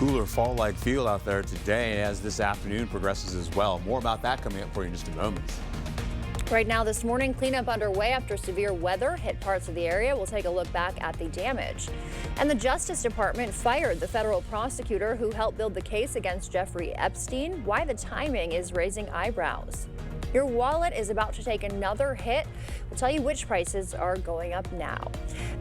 cooler fall-like feel out there today as this afternoon progresses as well. More about that coming up for you in just a moment. Right now this morning, cleanup underway after severe weather hit parts of the area. We'll take a look back at the damage. And the Justice Department fired the federal prosecutor who helped build the case against Jeffrey Epstein. Why the timing is raising eyebrows. Your wallet is about to take another hit. We'll tell you which prices are going up now.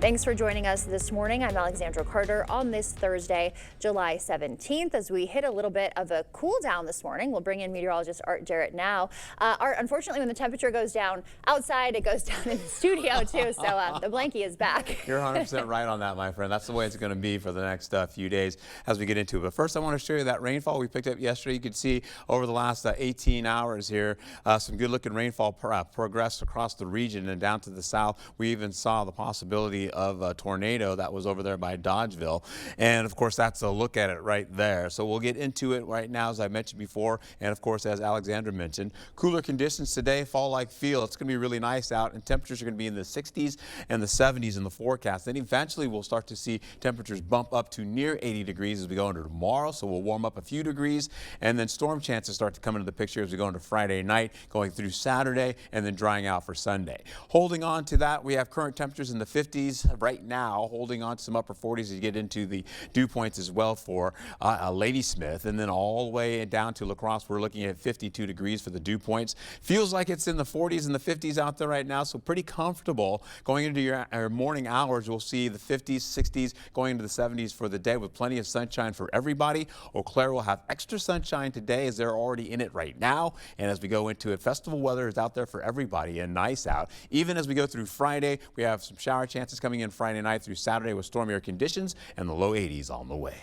Thanks for joining us this morning. I'm Alexandra Carter on this Thursday, July 17th. As we hit a little bit of a cool down this morning, we'll bring in meteorologist Art Jarrett now. Art, unfortunately, when the temperature goes down outside, it goes down in the studio too. So the blankie is back. You're 100% right on that, my friend. That's the way it's going to be for the next few days as we get into it. But first, I want to show you that rainfall we picked up yesterday. You could see over the last 18 hours here, some good-looking rainfall progressed across the region and down to the south. We even saw the possibility of a tornado that was over there by Dodgeville. And, of course, that's a look at it right there. So we'll get into it right now, as I mentioned before. And, of course, as Alexandra mentioned, cooler conditions today, fall-like feel. It's going to be really nice out, and temperatures are going to be in the 60s and the 70s in the forecast. Then eventually we'll start to see temperatures bump up to near 80 degrees as we go into tomorrow. So we'll warm up a few degrees, and then storm chances start to come into the picture as we go into Friday night, going through Saturday, and then drying out for Sunday. Holding on to that, we have current temperatures in the 50s right now, holding on to some upper 40s as you get into the dew points as well for Ladysmith, and then all the way down to La Crosse, we're looking at 52 degrees for the dew points. Feels like it's in the 40s and the 50s out there right now, so pretty comfortable. Going into your morning hours, you'll see the 50s, 60s, going into the 70s for the day with plenty of sunshine for everybody. Eau Claire will have extra sunshine today as they're already in it right now, and as we go into it, festival weather is out there for everybody and nice out. Even as we go through Friday, we have some shower chances coming in Friday night through Saturday with stormier conditions and the low 80s on the way.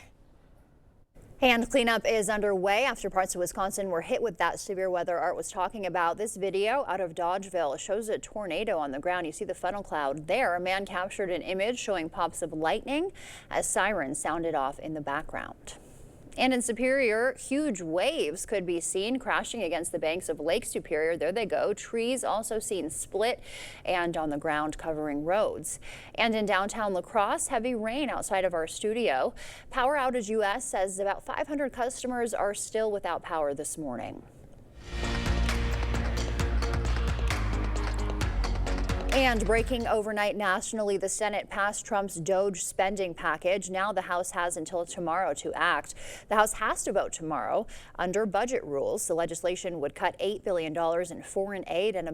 Hand cleanup is underway after parts of Wisconsin were hit with that severe weather Art was talking about. This video out of Dodgeville shows a tornado on the ground. You see the funnel cloud there. A man captured an image showing pops of lightning as sirens sounded off in the background. And in Superior, huge waves could be seen crashing against the banks of Lake Superior. There they go. Trees also seen split and on the ground covering roads. And in downtown La Crosse, heavy rain outside of our studio. Power Outage US says about 500 customers are still without power this morning. And breaking overnight nationally, the Senate passed Trump's DOGE spending package. Now the House has until tomorrow to act. The House has to vote tomorrow. Under budget rules, the legislation would cut $8 billion in foreign aid and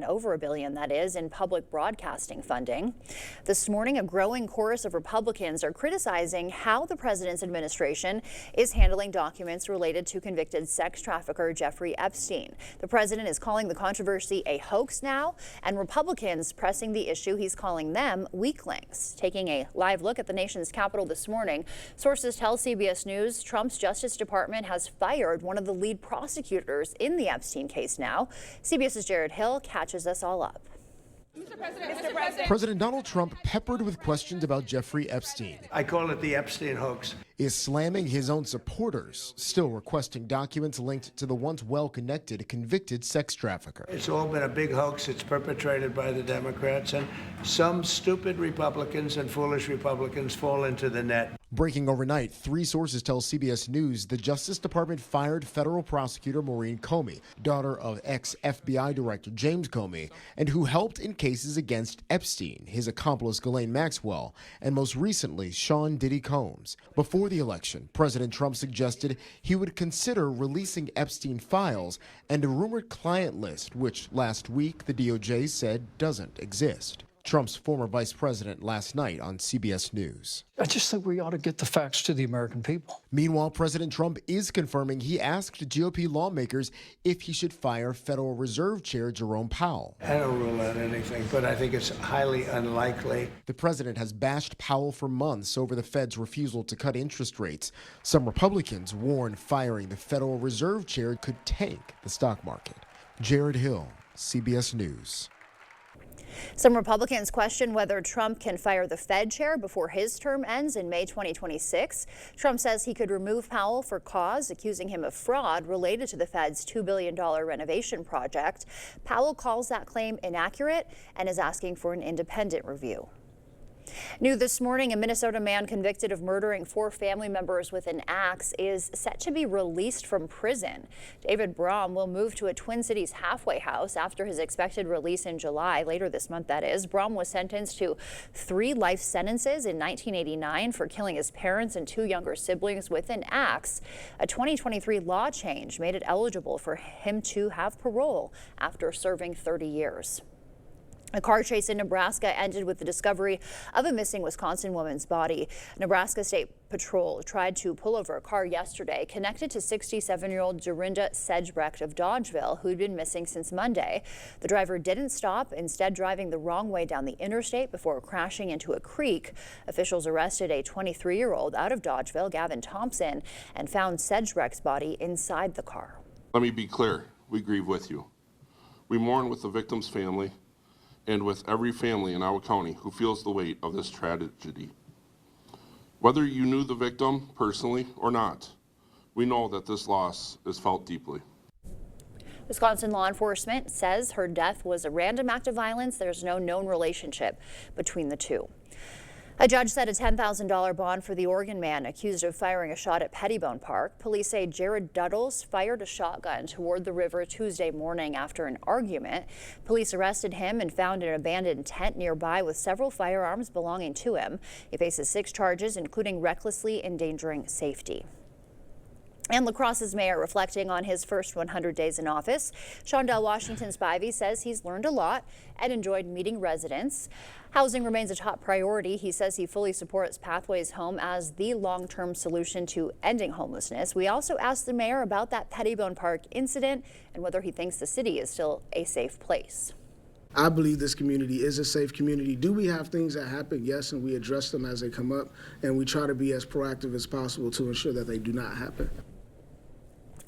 over $1 billion, that is, in public broadcasting funding. This morning, a growing chorus of Republicans are criticizing how the president's administration is handling documents related to convicted sex trafficker Jeffrey Epstein. The president is calling the controversy a hoax now, and Republicans pressing the issue. He's calling them weaklings. Taking a live look at the nation's capital this morning, sources tell CBS News Trump's Justice Department has fired one of the lead prosecutors in the Epstein case now. CBS's Jared Hill catches us all up. Mr. President. President Donald Trump, peppered with questions about Jeffrey Epstein, I call it the Epstein hoax, is slamming his own supporters, still requesting documents linked to the once well-connected convicted sex trafficker. It's all been a big hoax. It's perpetrated by the Democrats, and some stupid Republicans and foolish Republicans fall into the net. Breaking overnight, 3 sources tell CBS News the Justice Department fired federal prosecutor Maureen Comey, daughter of ex-FBI Director James Comey, and who helped in cases against Epstein, his accomplice Ghislaine Maxwell, and most recently Sean Diddy Combs. Before the election, President Trump suggested he would consider releasing Epstein files and a rumored client list, which last week the DOJ said doesn't exist. Trump's former vice president last night on CBS News. I just think we ought to get the facts to the American people. Meanwhile, President Trump is confirming he asked GOP lawmakers if he should fire Federal Reserve Chair Jerome Powell. I don't rule out anything, but I think it's highly unlikely. The president has bashed Powell for months over the Fed's refusal to cut interest rates. Some Republicans warn firing the Federal Reserve Chair could tank the stock market. Jared Hill, CBS News. Some Republicans question whether Trump can fire the Fed chair before his term ends in May 2026. Trump says he could remove Powell for cause, accusing him of fraud related to the Fed's $2 billion renovation project. Powell calls that claim inaccurate and is asking for an independent review. New this morning, a Minnesota man convicted of murdering 4 family members with an axe is set to be released from prison. David Brom will move to a Twin Cities halfway house after his expected release in July, later this month that is. Brom was sentenced to 3 life sentences in 1989 for killing his parents and 2 younger siblings with an axe. A 2023 law change made it eligible for him to have parole after serving 30 years. A car chase in Nebraska ended with the discovery of a missing Wisconsin woman's body. Nebraska State Patrol tried to pull over a car yesterday connected to 67-year-old Dorinda Sedgebrecht of Dodgeville, who'd been missing since Monday. The driver didn't stop, instead driving the wrong way down the interstate before crashing into a creek. Officials arrested a 23-year-old out of Dodgeville, Gavin Thompson, and found Sedgebrecht's body inside the car. Let me be clear, we grieve with you. We mourn with the victim's family and with every family in Iowa County who feels the weight of this tragedy. Whether you knew the victim personally or not, we know that this loss is felt deeply. Wisconsin law enforcement says her death was a random act of violence. There's no known relationship between the two. A judge set a $10,000 bond for the Oregon man accused of firing a shot at Pettibone Park. Police say Jared Duddles fired a shotgun toward the river Tuesday morning after an argument. Police arrested him and found an abandoned tent nearby with several firearms belonging to him. He faces 6 charges, including recklessly endangering safety. And La Crosse's mayor reflecting on his first 100 days in office. Shondell Washington Spivey says he's learned a lot and enjoyed meeting residents. Housing remains a top priority. He says he fully supports Pathways Home as the long-term solution to ending homelessness. We also asked the mayor about that Pettibone Park incident and whether he thinks the city is still a safe place. I believe this community is a safe community. Do we have things that happen? Yes, and we address them as they come up, and we try to be as proactive as possible to ensure that they do not happen.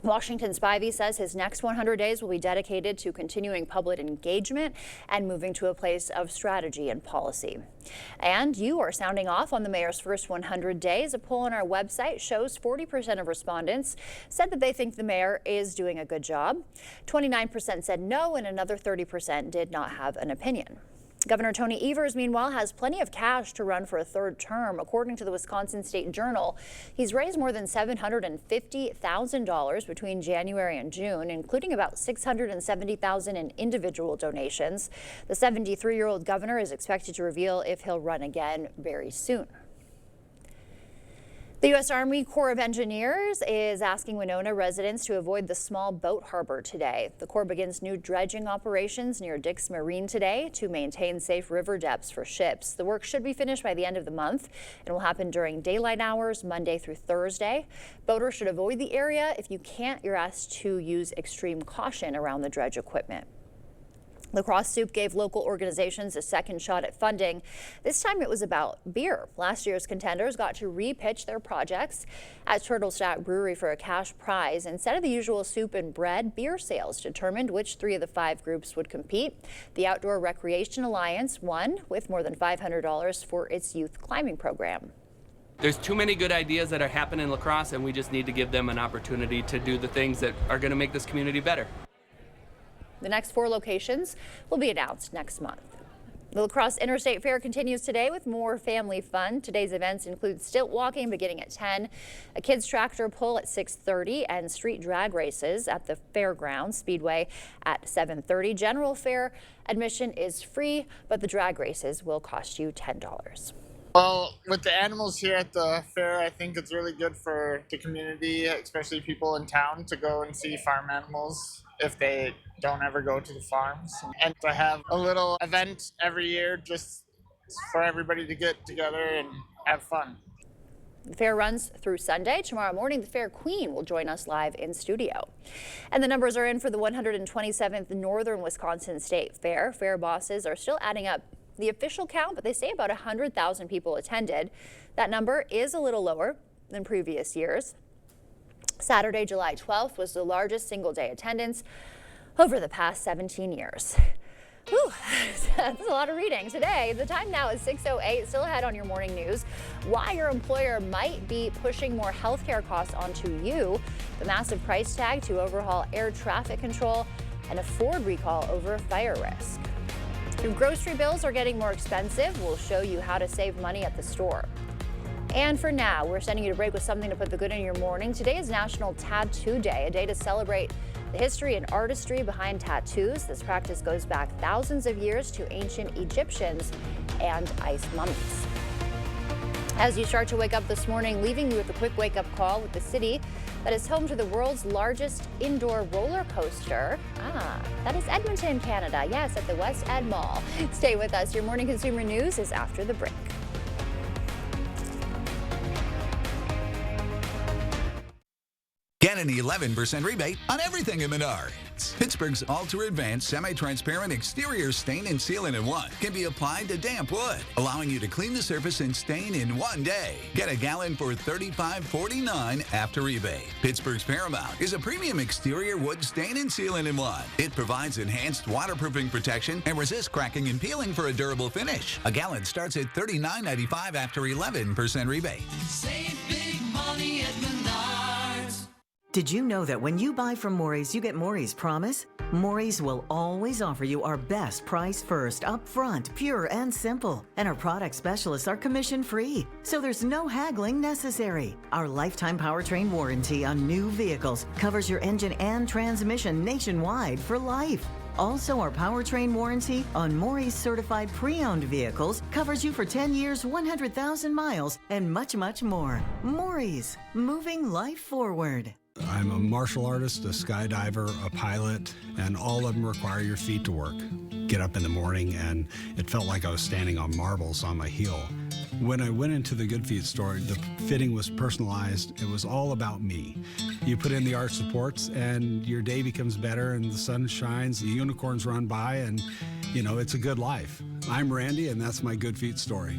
Washington Spivey says his next 100 days will be dedicated to continuing public engagement and moving to a place of strategy and policy. And you are sounding off on the mayor's first 100 days. A poll on our website shows 40% of respondents said that they think the mayor is doing a good job. 29% said no, and another 30% did not have an opinion. Governor Tony Evers, meanwhile, has plenty of cash to run for a 3rd term. According to the Wisconsin State Journal, he's raised more than $750,000 between January and June, including about $670,000 in individual donations. The 73-year-old governor is expected to reveal if he'll run again very soon. The U.S. Army Corps of Engineers is asking Winona residents to avoid the small boat harbor today. The Corps begins new dredging operations near Dix Marine today to maintain safe river depths for ships. The work should be finished by the end of the month and will happen during daylight hours Monday through Thursday. Boaters should avoid the area. If you can't, you're asked to use extreme caution around the dredge equipment. La Crosse Soup gave local organizations a second shot at funding. This time it was about beer. Last year's contenders got to re-pitch their projects at Turtle Stack Brewery for a cash prize. Instead of the usual soup and bread, beer sales determined which 3 of the 5 groups would compete. The Outdoor Recreation Alliance won with more than $500 for its youth climbing program. There's too many good ideas that are happening in La Crosse, and we just need to give them an opportunity to do the things that are going to make this community better. The next 4 locations will be announced next month. The La Crosse Interstate Fair continues today with more family fun. Today's events include stilt walking beginning at 10, a kids tractor pull at 6:30, and street drag races at the Fairgrounds Speedway at 7:30. General fair admission is free, but the drag races will cost you $10. Well, with the animals here at the fair, I think it's really good for the community, especially people in town, to go and see farm animals if they don't ever go to the farms. And to have a little event every year just for everybody to get together and have fun. The fair runs through Sunday. Tomorrow morning, the Fair Queen will join us live in studio. And the numbers are in for the 127th Northern Wisconsin State Fair. Fair bosses are still adding up the official count, but they say about 100,000 people attended. That number is a little lower than previous years. Saturday, July 12th was the largest single-day attendance over the past 17 years. Whew, that's a lot of reading. Today, the time now is 6:08. Still ahead on your morning news. Why your employer might be pushing more healthcare costs onto you, the massive price tag to overhaul air traffic control, and a Ford recall over fire risk. Your grocery bills are getting more expensive. We'll show you how to save money at the store. And for now, we're sending you to break with something to put the good in your morning. Today is National Tattoo Day, a day to celebrate the history and artistry behind tattoos. This practice goes back thousands of years to ancient Egyptians and ice mummies. As you start to wake up this morning, leaving you with a quick wake-up call with the city that is home to the world's largest indoor roller coaster. That is Edmonton, Canada. Yes, at the West Ed Mall. Stay with us. Your morning consumer news is after the break. Get an 11% rebate on everything at Menards. Pittsburgh's Ultra Advanced Semi-Transparent Exterior Stain and Sealant in 1 can be applied to damp wood, allowing you to clean the surface and stain in 1 day. Get a gallon for $35.49 after rebate. Pittsburgh's Paramount is a premium exterior wood stain and sealant in 1. It provides enhanced waterproofing protection and resists cracking and peeling for a durable finish. A gallon starts at $39.95 after 11% rebate. Save big money at Menards. Did you know that when you buy from Maury's, you get Maury's Promise? Maury's will always offer you our best price first, upfront, pure and simple. And our product specialists are commission-free, so there's no haggling necessary. Our lifetime powertrain warranty on new vehicles covers your engine and transmission nationwide for life. Also, our powertrain warranty on Maury's certified pre-owned vehicles covers you for 10 years, 100,000 miles, and much, much more. Maury's, moving life forward. I'm a martial artist, a skydiver, a pilot, and all of them require your feet to work. Get up in the morning, and it felt like I was standing on marbles on my heel. When I went into the Good Feet store, the fitting was personalized. It was all about me. You put in the arch supports, and your day becomes better, and the sun shines, the unicorns run by, and, you know, it's a good life. I'm Randy, and that's my Good Feet story.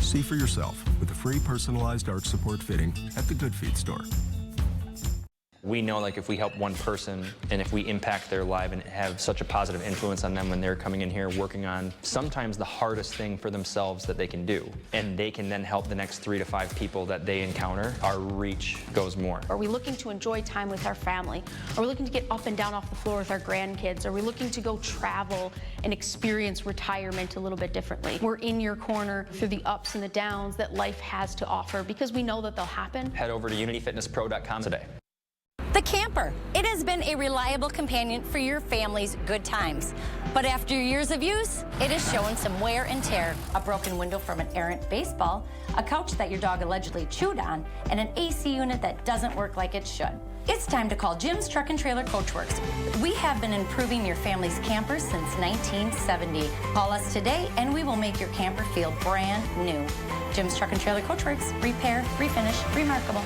See for yourself with a free personalized arch support fitting at the Good Feet store. We know, like, if we help one person and if we impact their life and have such a positive influence on them when they're coming in here working on sometimes the hardest thing for themselves that they can do, and they can then help the next 3 to 5 people that they encounter, our reach goes more. Are we looking to enjoy time with our family? Are we looking to get up and down off the floor with our grandkids? Are we looking to go travel and experience retirement a little bit differently? We're in your corner through the ups and the downs that life has to offer because we know that they'll happen. Head over to unityfitnesspro.com today. The camper. It has been a reliable companion for your family's good times. But after years of use, it is showing some wear and tear. A broken window from an errant baseball, a couch that your dog allegedly chewed on, and an AC unit that doesn't work like it should. It's time to call Jim's Truck and Trailer Coachworks. We have been improving your family's camper since 1970. Call us today and we will make your camper feel brand new. Jim's Truck and Trailer Coachworks. Repair, refinish, remarkable.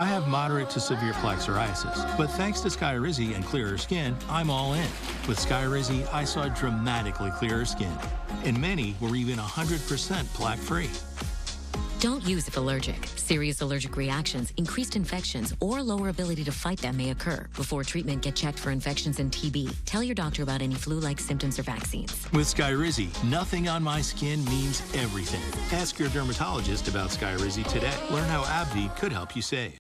I have moderate to severe plaque psoriasis, but thanks to Skyrizi and clearer skin, I'm all in. With Skyrizi, I saw dramatically clearer skin, and many were even 100% plaque-free. Don't use if allergic. Serious allergic reactions, increased infections, or lower ability to fight them may occur. Before treatment, get checked for infections and TB. Tell your doctor about any flu-like symptoms or vaccines. With Skyrizi, nothing on my skin means everything. Ask your dermatologist about Skyrizi today. Learn how AbbVie could help you save.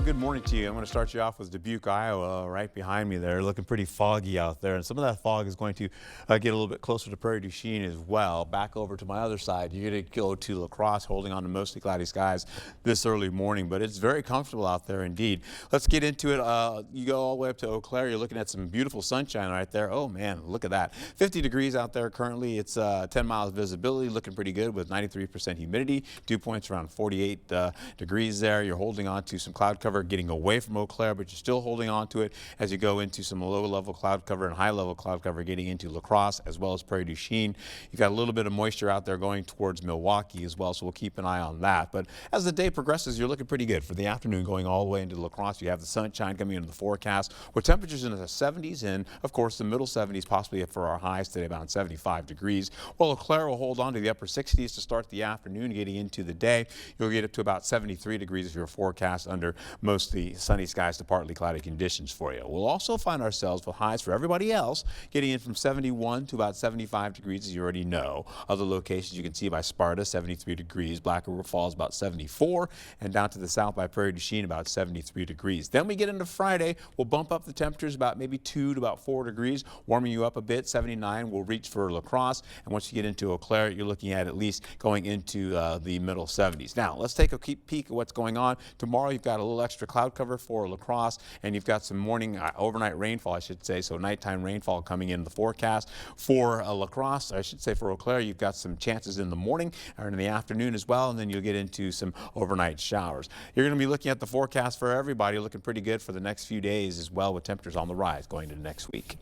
Good morning to you. I'm going to start you off with Dubuque, Iowa, right behind me there. Looking pretty foggy out there, and some of that fog is going to get a little bit closer to Prairie du Chien as well. Back over to my other side, you're going to go to La Crosse, holding on to mostly cloudy skies this early morning, but it's very comfortable out there indeed. Let's get into it. You go all the way up to Eau Claire. You're looking at some beautiful sunshine right there. Oh man, look at that. 50 degrees out there currently. It's 10 miles visibility, looking pretty good with 93% humidity. Dew points around 48 degrees there. You're holding on to some cloud cover, getting away from Eau Claire, but you're still holding on to it as you go into some low-level cloud cover and high-level cloud cover getting into La Crosse as well as Prairie du Chien. You've got a little bit of moisture out there going towards Milwaukee as well, so we'll keep an eye on that. But as the day progresses, you're looking pretty good. For the afternoon going all the way into La Crosse, you have the sunshine coming into the forecast with temperatures in the 70s and, of course, the middle 70s possibly for our highs today, about 75 degrees. Well, Eau Claire will hold on to the upper 60s to start the afternoon. Getting into the day, you'll get up to about 73 degrees if you're forecast under mostly sunny skies to partly cloudy conditions for you. We'll also find ourselves with highs for everybody else getting in from 71 to about 75 degrees, as you already know. Other locations you can see by Sparta, 73 degrees. Black River Falls about 74, and down to the south by Prairie du Chien about 73 degrees. Then we get into Friday. We'll bump up the temperatures about maybe 2 to about 4 degrees, warming you up a bit. 79 will reach for La Crosse, and once you get into Eau Claire, you're looking at least going into the middle 70s. Now, let's take a peek at what's going on. Tomorrow, you've got a little extra cloud cover for La Crosse, and you've got some morning, overnight rainfall, I should say, so nighttime rainfall coming in the forecast. For La Crosse, I should say for Eau Claire, you've got some chances in the morning or in the afternoon as well, and then you'll get into some overnight showers. You're going to be looking at the forecast for everybody, looking pretty good for the next few days as well, with temperatures on the rise going into next week.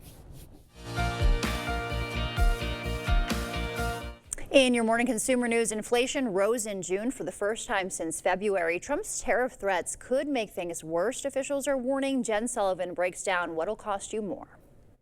In your morning consumer news, inflation rose in June for the first time since February. Trump's tariff threats could make things worse, officials are warning. Jen Sullivan breaks down what'll cost you more.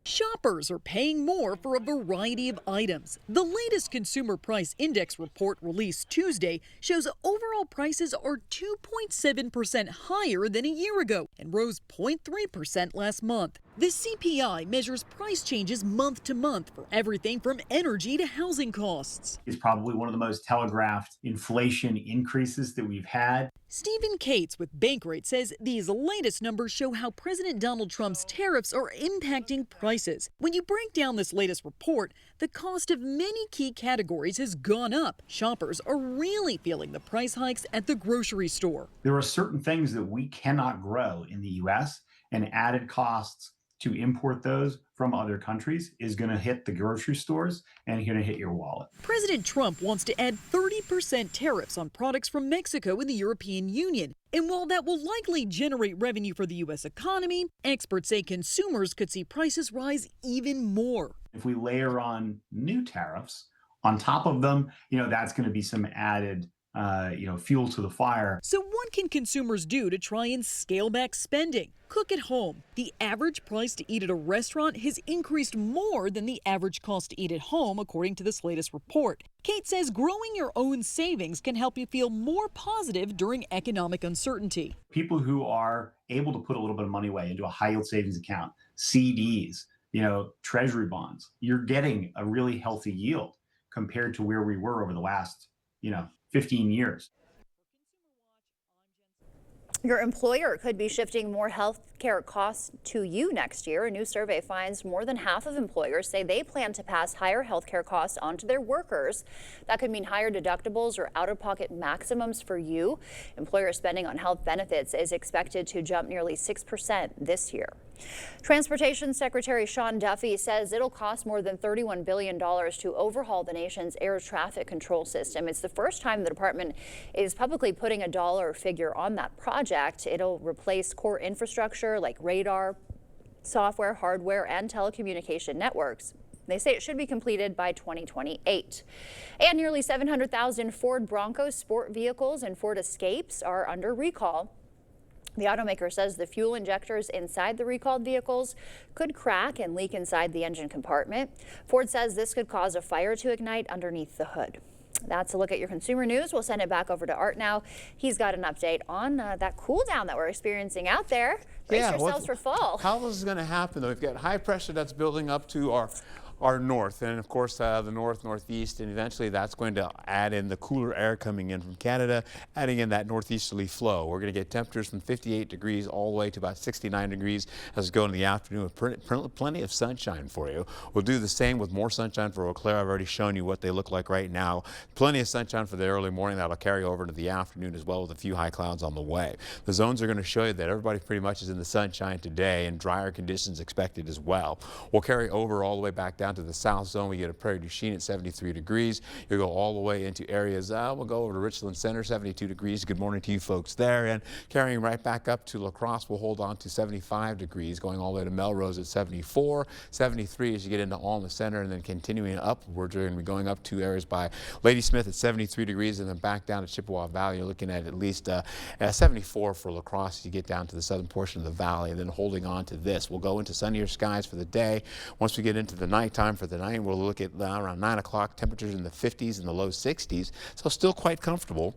Shoppers are paying more for a variety of items. The latest Consumer Price Index report released Tuesday shows overall prices are 2.7% higher than a year ago and rose 0.3% last month. The CPI measures price changes month to month for everything from energy to housing costs. It's probably one of the most telegraphed inflation increases that we've had. Stephen Cates with Bankrate says these latest numbers show how President Donald Trump's tariffs are impacting prices. When you break down this latest report, the cost of many key categories has gone up. Shoppers are really feeling the price hikes at the grocery store. There are certain things that we cannot grow in the U.S., and added costs to import those from other countries is going to hit the grocery stores and going to hit your wallet. President Trump wants to add 30% tariffs on products from Mexico and the European Union. And while that will likely generate revenue for the U.S. economy, experts say consumers could see prices rise even more. If we layer on new tariffs on top of them, that's going to be some added fuel to the fire. So what can consumers do to try and scale back spending? Cook at home. The average price to eat at a restaurant has increased more than the average cost to eat at home, according to this latest report. Kate says growing your own savings can help you feel more positive during economic uncertainty. People who are able to put a little bit of money away into a high yield savings account, CDs, treasury bonds, you're getting a really healthy yield compared to where we were over the last, 15 years. Your employer could be shifting more health care costs to you next year. A new survey finds more than half of employers say they plan to pass higher health care costs onto their workers. That could mean higher deductibles or out-of-pocket maximums for you. Employer spending on health benefits is expected to jump nearly 6% this year. Transportation Secretary Sean Duffy says it'll cost more than $31 billion to overhaul the nation's air traffic control system. It's the first time the department is publicly putting a dollar figure on that project. It'll replace core infrastructure like radar, software, hardware, and telecommunication networks. They say it should be completed by 2028. And nearly 700,000 Ford Bronco sport vehicles and Ford Escapes are under recall. The automaker says the fuel injectors inside the recalled vehicles could crack and leak inside the engine compartment. Ford says this could cause a fire to ignite underneath the hood. That's a look at your consumer news. We'll send it back over to Art now. He's got an update on that cool down that we're experiencing out there. Brace yourselves for fall. How this is going to happen, though? We've got high pressure that's building up to our north, and of course the northeast, and eventually that's going to add in the cooler air coming in from Canada, adding in that northeasterly flow. We're going to get temperatures from 58 degrees all the way to about 69 degrees as we go in the afternoon with plenty of sunshine for you. We'll do the same with more sunshine for Eau Claire. I've already shown you what they look like right now. Plenty of sunshine for the early morning. That'll carry over into the afternoon as well with a few high clouds on the way. The zones are going to show you that everybody pretty much is in the sunshine today, and drier conditions expected as well. We'll carry over all the way back down to the south zone. We get a Prairie du Chien at 73 degrees. You'll go all the way into areas, we'll go over to Richland Center, 72 degrees. Good morning to you folks there. And carrying right back up to La Crosse, we'll hold on to 75 degrees, going all the way to Melrose at 74, 73 as you get into Alma Center, and then continuing upward, and we're going up to areas by Ladysmith at 73 degrees, and then back down to Chippewa Valley. You're looking at least 74 for La Crosse as you get down to the southern portion of the valley, and then holding on to this. We'll go into sunnier skies for the day. Once we get into the nighttime for the night, we'll look at around 9 o'clock, temperatures in the 50s and the low 60s, so still quite comfortable.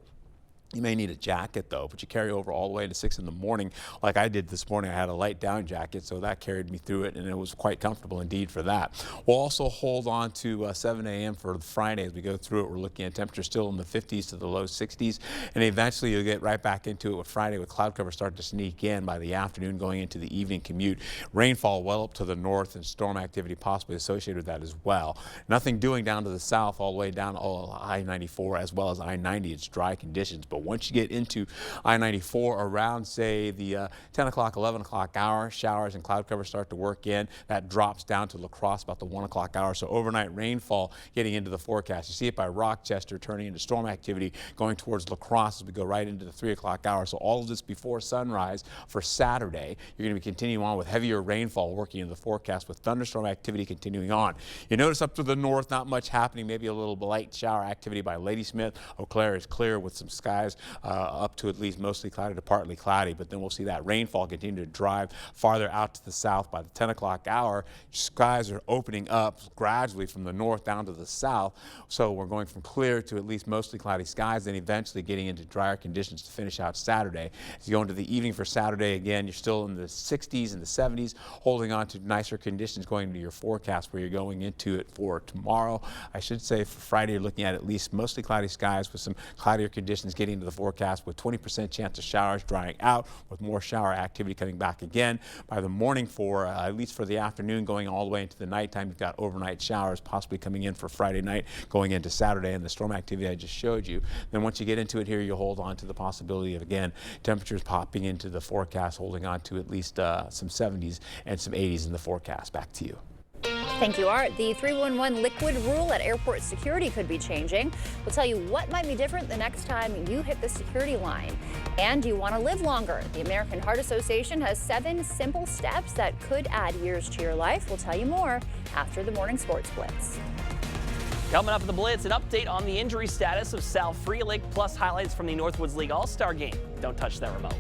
You may need a jacket though, but you carry over all the way to 6 in the morning. Like I did this morning, I had a light down jacket, so that carried me through it, and it was quite comfortable indeed for that. We'll also hold on to 7 a.m. for Friday as we go through it. We're looking at temperatures still in the 50s to the low 60s, and eventually you'll get right back into it with Friday with cloud cover starting to sneak in by the afternoon going into the evening commute. Rainfall well up to the north and storm activity possibly associated with that as well. Nothing doing down to the south all the way down I-94 as well as I-90. It's dry conditions, but once you get into I-94 around, say, the 10 o'clock, 11 o'clock hour, showers and cloud cover start to work in. That drops down to La Crosse about the 1 o'clock hour. So overnight rainfall getting into the forecast. You see it by Rochester turning into storm activity going towards La Crosse as we go right into the 3 o'clock hour. So all of this before sunrise for Saturday. You're going to be continuing on with heavier rainfall working in the forecast with thunderstorm activity continuing on. You notice up to the north, not much happening. Maybe a little light shower activity by Ladysmith. Eau Claire is clear with some skies up to at least mostly cloudy to partly cloudy, but then we'll see that rainfall continue to drive farther out to the south. By the 10 o'clock hour, skies are opening up gradually from the north down to the south, so we're going from clear to at least mostly cloudy skies, then eventually getting into drier conditions to finish out Saturday. As you go into the evening for Saturday, again, you're still in the 60s and the 70s, holding on to nicer conditions going into your forecast where you're going into it for tomorrow. I should say for Friday, you're looking at least mostly cloudy skies with some cloudier conditions getting into the forecast with 20% chance of showers drying out with more shower activity coming back again. By the morning for at least for the afternoon going all the way into the nighttime, you've got overnight showers possibly coming in for Friday night going into Saturday and the storm activity I just showed you. Then once you get into it here, you'll hold on to the possibility of, again, temperatures popping into the forecast, holding on to at least some 70s and some 80s in the forecast. Back to you. Thank you, Art. The 311 liquid rule at airport security could be changing. We'll tell you what might be different the next time you hit the security line. And do you want to live longer? The American Heart Association has 7 simple steps that could add years to your life. We'll tell you more after the morning sports blitz. Coming up at the Blitz, an update on the injury status of Sal Frelick, plus highlights from the Northwoods League All-Star game. Don't touch that remote.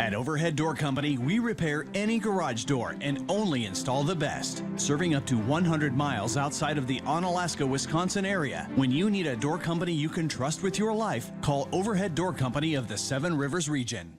At Overhead Door Company, we repair any garage door and only install the best. Serving up to 100 miles outside of the Onalaska, Wisconsin area. When you need a door company you can trust with your life, call Overhead Door Company of the Seven Rivers region.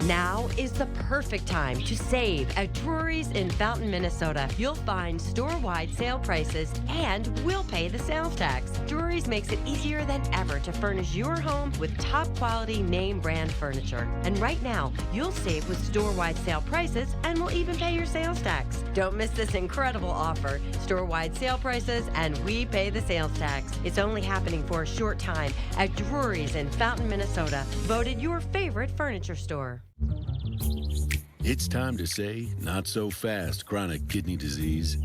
Now is the perfect time to save at Drury's in Fountain, Minnesota. You'll find store-wide sale prices and we'll pay the sales tax. Drury's makes it easier than ever to furnish your home with top-quality name brand furniture. And right now, you'll save with store-wide sale prices and we'll even pay your sales tax. Don't miss this incredible offer. Store-wide sale prices and we pay the sales tax. It's only happening for a short time at Drury's in Fountain, Minnesota. Voted your favorite furniture store. It's time to say not so fast chronic kidney disease.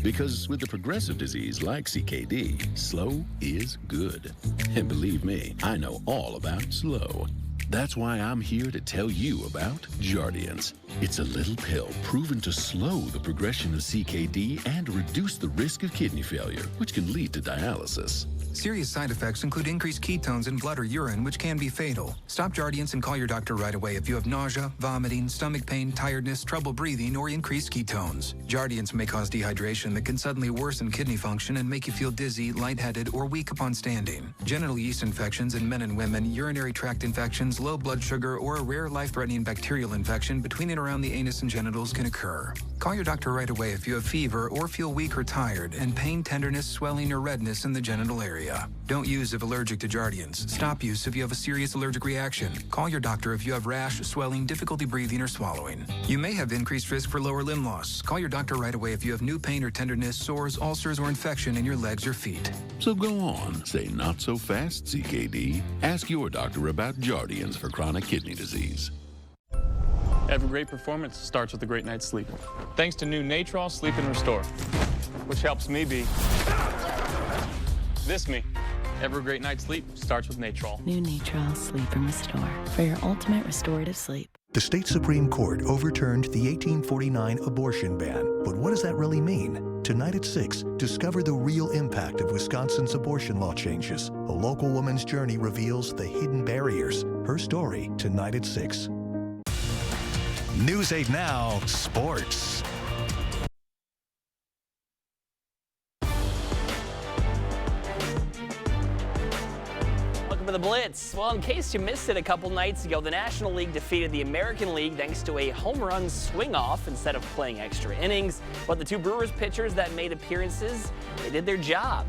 Because with a progressive disease like CKD, slow is good. And believe me, I know all about slow. That's why I'm here to tell you about Jardiance. It's a little pill proven to slow the progression of CKD and reduce the risk of kidney failure, which can lead to dialysis. Serious side effects include increased ketones in blood or urine, which can be fatal. Stop Jardiance and call your doctor right away if you have nausea, vomiting, stomach pain, tiredness, trouble breathing, or increased ketones. Jardiance may cause dehydration that can suddenly worsen kidney function and make you feel dizzy, lightheaded, or weak upon standing. Genital yeast infections in men and women, urinary tract infections, low blood sugar, or a rare life-threatening bacterial infection between and around the anus and genitals can occur. Call your doctor right away if you have fever or feel weak or tired, and pain, tenderness, swelling, or redness in the genital area. Don't use if allergic to Jardiance. Stop use if you have a serious allergic reaction. Call your doctor if you have rash, swelling, difficulty breathing, or swallowing. You may have increased risk for lower limb loss. Call your doctor right away if you have new pain or tenderness, sores, ulcers, or infection in your legs or feet. So go on, say not so fast CKD. Ask your doctor about Jardiance for chronic kidney disease. Every great performance starts with a great night's sleep. Thanks to new Natrol Sleep and Restore, which helps me be this me. Every great night's sleep starts with Natrol. New Natrol Sleep and Restore for your ultimate restorative sleep. The state Supreme Court overturned the 1849 abortion ban. But what does that really mean? Tonight at 6, discover the real impact of Wisconsin's abortion law changes. A local woman's journey reveals the hidden barriers. Her story, tonight at 6. News 8 Now Sports. Welcome to the Blitz. Well, in case you missed it a couple nights ago, the National League defeated the American League thanks to a home run swing-off instead of playing extra innings. But the two Brewers pitchers that made appearances, they did their job.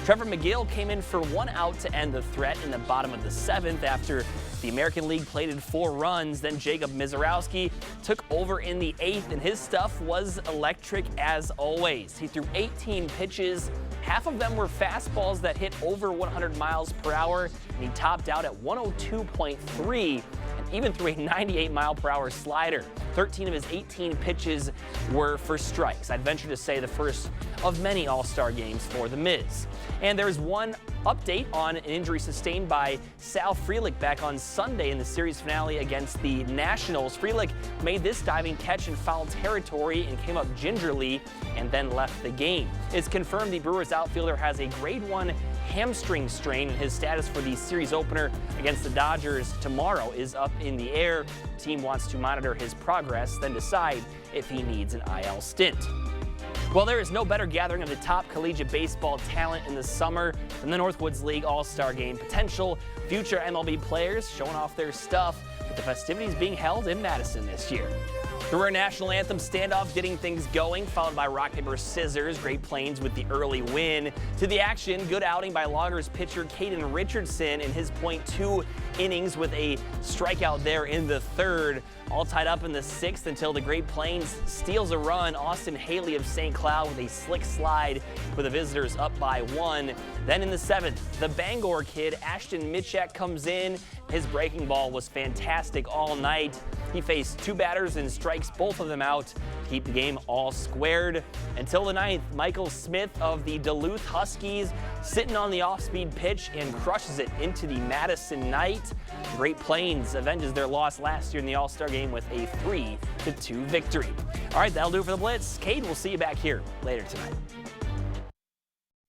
Trevor McGill came in for 1 out to end the threat in the bottom of the 7th after the American League plated 4 runs. Then Jacob Mizorowski took over in the 8th, and his stuff was electric as always. He threw 18 pitches. Half of them were fastballs that hit over 100 miles per hour, and he topped out at 102.3 and even threw a 98-mile-per-hour slider. 13 of his 18 pitches were for strikes. I'd venture to say the first of many All-Star games for the Miz. And there's one update on an injury sustained by Sal Frelick back on Sunday in the series finale against the Nationals. Frelick made this diving catch in foul territory and came up gingerly and then left the game. It's confirmed the Brewers outfielder has a grade 1 hamstring strain, and his status for the series opener against the Dodgers tomorrow is up in the air. The team wants to monitor his progress, then decide if he needs an IL stint. Well, there is no better gathering of the top collegiate baseball talent in the summer than the Northwoods League All-Star Game. Potential future MLB players showing off their stuff, with the festivities being held in Madison this year. The Rare National Anthem standoff getting things going, followed by rock, paper, scissors. Great Plains with the early win. To the action, good outing by Loggers pitcher Caden Richardson in his .2 innings with a strikeout there in the 3rd. All tied up in the 6th until the Great Plains steals a run. Austin Haley of St. Cloud with a slick slide with the visitors up by 1. Then in the 7th, the Bangor kid Ashton Mitchak comes in. His breaking ball was fantastic all night. He faced 2 batters and strikes both of them out to keep the game all squared. Until the 9th, Michael Smith of the Duluth Huskies sitting on the off-speed pitch and crushes it into the Madison Knight. Great Plains avenges their loss last year in the All-Star game with a 3-2 victory. All right, that'll do it for the Blitz. Cade, we'll see you back here later tonight.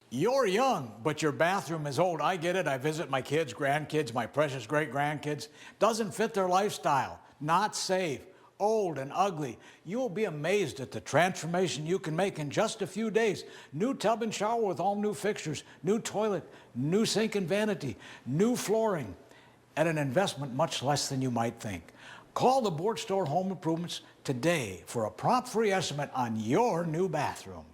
You're young, but your bathroom is old. I get it. I visit my kids, grandkids, my precious great-grandkids. Doesn't fit their lifestyle. Not safe. Old and ugly. You'll be amazed at the transformation you can make in just a few days. New tub and shower with all new fixtures, new toilet, new sink and vanity, new flooring, at an investment much less than you might think. Call the Board Store Home Improvements today for a prompt free estimate on your new bathroom.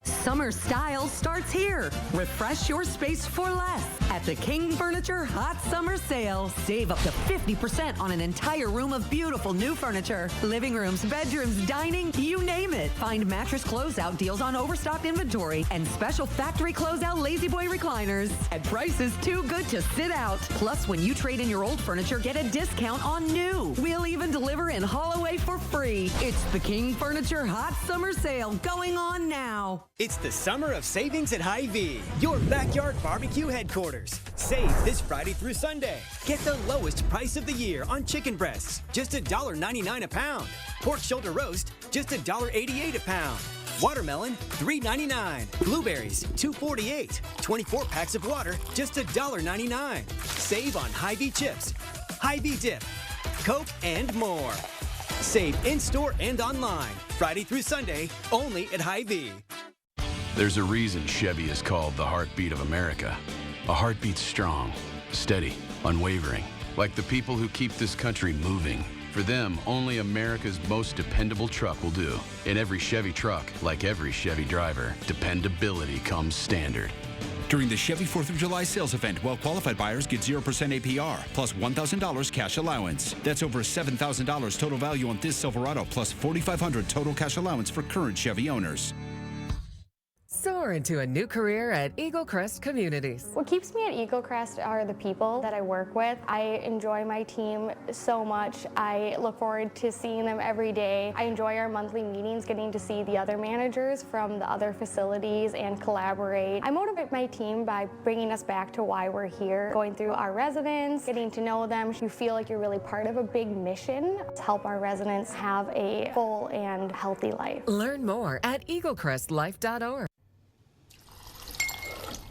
Summer style starts here. Refresh your space for less at the King Furniture Hot Summer Sale. Save up to 50% on an entire room of beautiful new furniture. Living rooms, bedrooms, dining, you name it. Find mattress closeout deals on overstocked inventory and special factory closeout Lazy Boy recliners at prices too good to sit out. Plus, when you trade in your old furniture, get a discount on new. We'll even deliver and haul away for free. It's the King Furniture Hot Summer Sale going on now. It's the summer of savings at Hy-Vee, your backyard barbecue headquarters. Save this Friday through Sunday. Get the lowest price of the year on chicken breasts, just $1.99 a pound. Pork shoulder roast, just $1.88 a pound. Watermelon, $3.99. Blueberries, $2.48. 24 packs of water, just $1.99. Save on Hy-Vee chips, Hy-Vee dip, Coke, and more. Save in-store and online, Friday through Sunday, only at Hy-Vee. There's a reason Chevy is called the heartbeat of America. A heartbeat strong, steady, unwavering, like the people who keep this country moving. For them, only America's most dependable truck will do. In every Chevy truck, like every Chevy driver, dependability comes standard. During the Chevy 4th of July sales event, well-qualified buyers get 0% APR plus $1,000 cash allowance. That's over $7,000 total value on this Silverado plus $4,500 total cash allowance for current Chevy owners. Soar into a new career at Eagle Crest Communities. What keeps me at Eagle Crest are the people that I work with. I enjoy my team so much. I look forward to seeing them every day. I enjoy our monthly meetings, getting to see the other managers from the other facilities and collaborate. I motivate my team by bringing us back to why we're here, going through our residents, getting to know them. You feel like you're really part of a big mission to help our residents have a full and healthy life. Learn more at eaglecrestlife.org.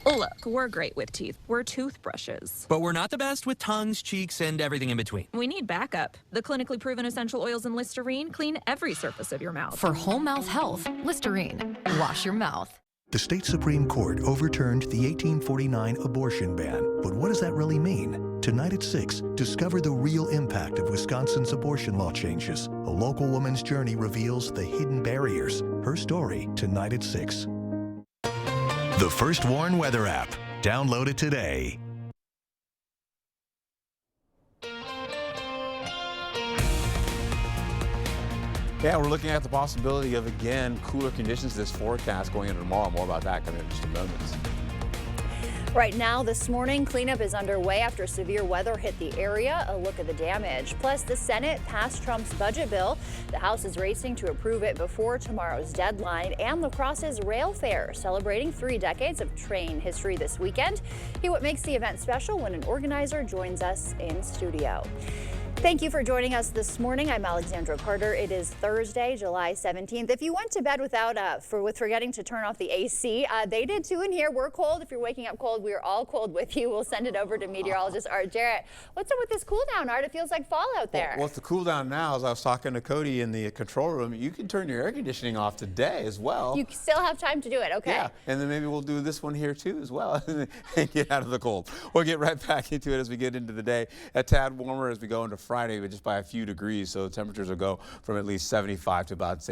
Look, we're great with teeth. We're toothbrushes. But we're not the best with tongues, cheeks, and everything in between. We need backup. The clinically proven essential oils in Listerine clean every surface of your mouth. For whole mouth health, Listerine. Wash your mouth. The state Supreme Court overturned the 1849 abortion ban. But what does that really mean? Tonight at 6, discover the real impact of Wisconsin's abortion law changes. A local woman's journey reveals the hidden barriers. Her story, tonight at 6. The First Warn Weather app. Download it today. Yeah, we're looking at the possibility of, again, cooler conditions this forecast going into tomorrow. More about that coming in just a moment. Right now, this morning, cleanup is underway after severe weather hit the area. A look at the damage. Plus, the Senate passed Trump's budget bill. The House is racing to approve it before tomorrow's deadline. And La Crosse's Rail Fair, celebrating 3 decades of train history this weekend. Hear what makes the event special when an organizer joins us in studio. Thank you for joining us this morning. I'm Alexandra Carter. It is Thursday, July 17th. If you went to bed with forgetting to turn off the AC, they did too in here. We're cold. If you're waking up cold, we are all cold with you. We'll send it over to meteorologist Art Jarrett. What's up with this cool down, Art? It feels like fall out there. Well, the cool down now, as I was talking to Cody in the control room, you can turn your air conditioning off today as well. You still have time to do it, okay? Yeah, and then maybe we'll do this one here too as well and get out of the cold. We'll get right back into it as we get into the day. A tad warmer as we go into Friday, but just by a few degrees. So the temperatures will go from at least 75 to about,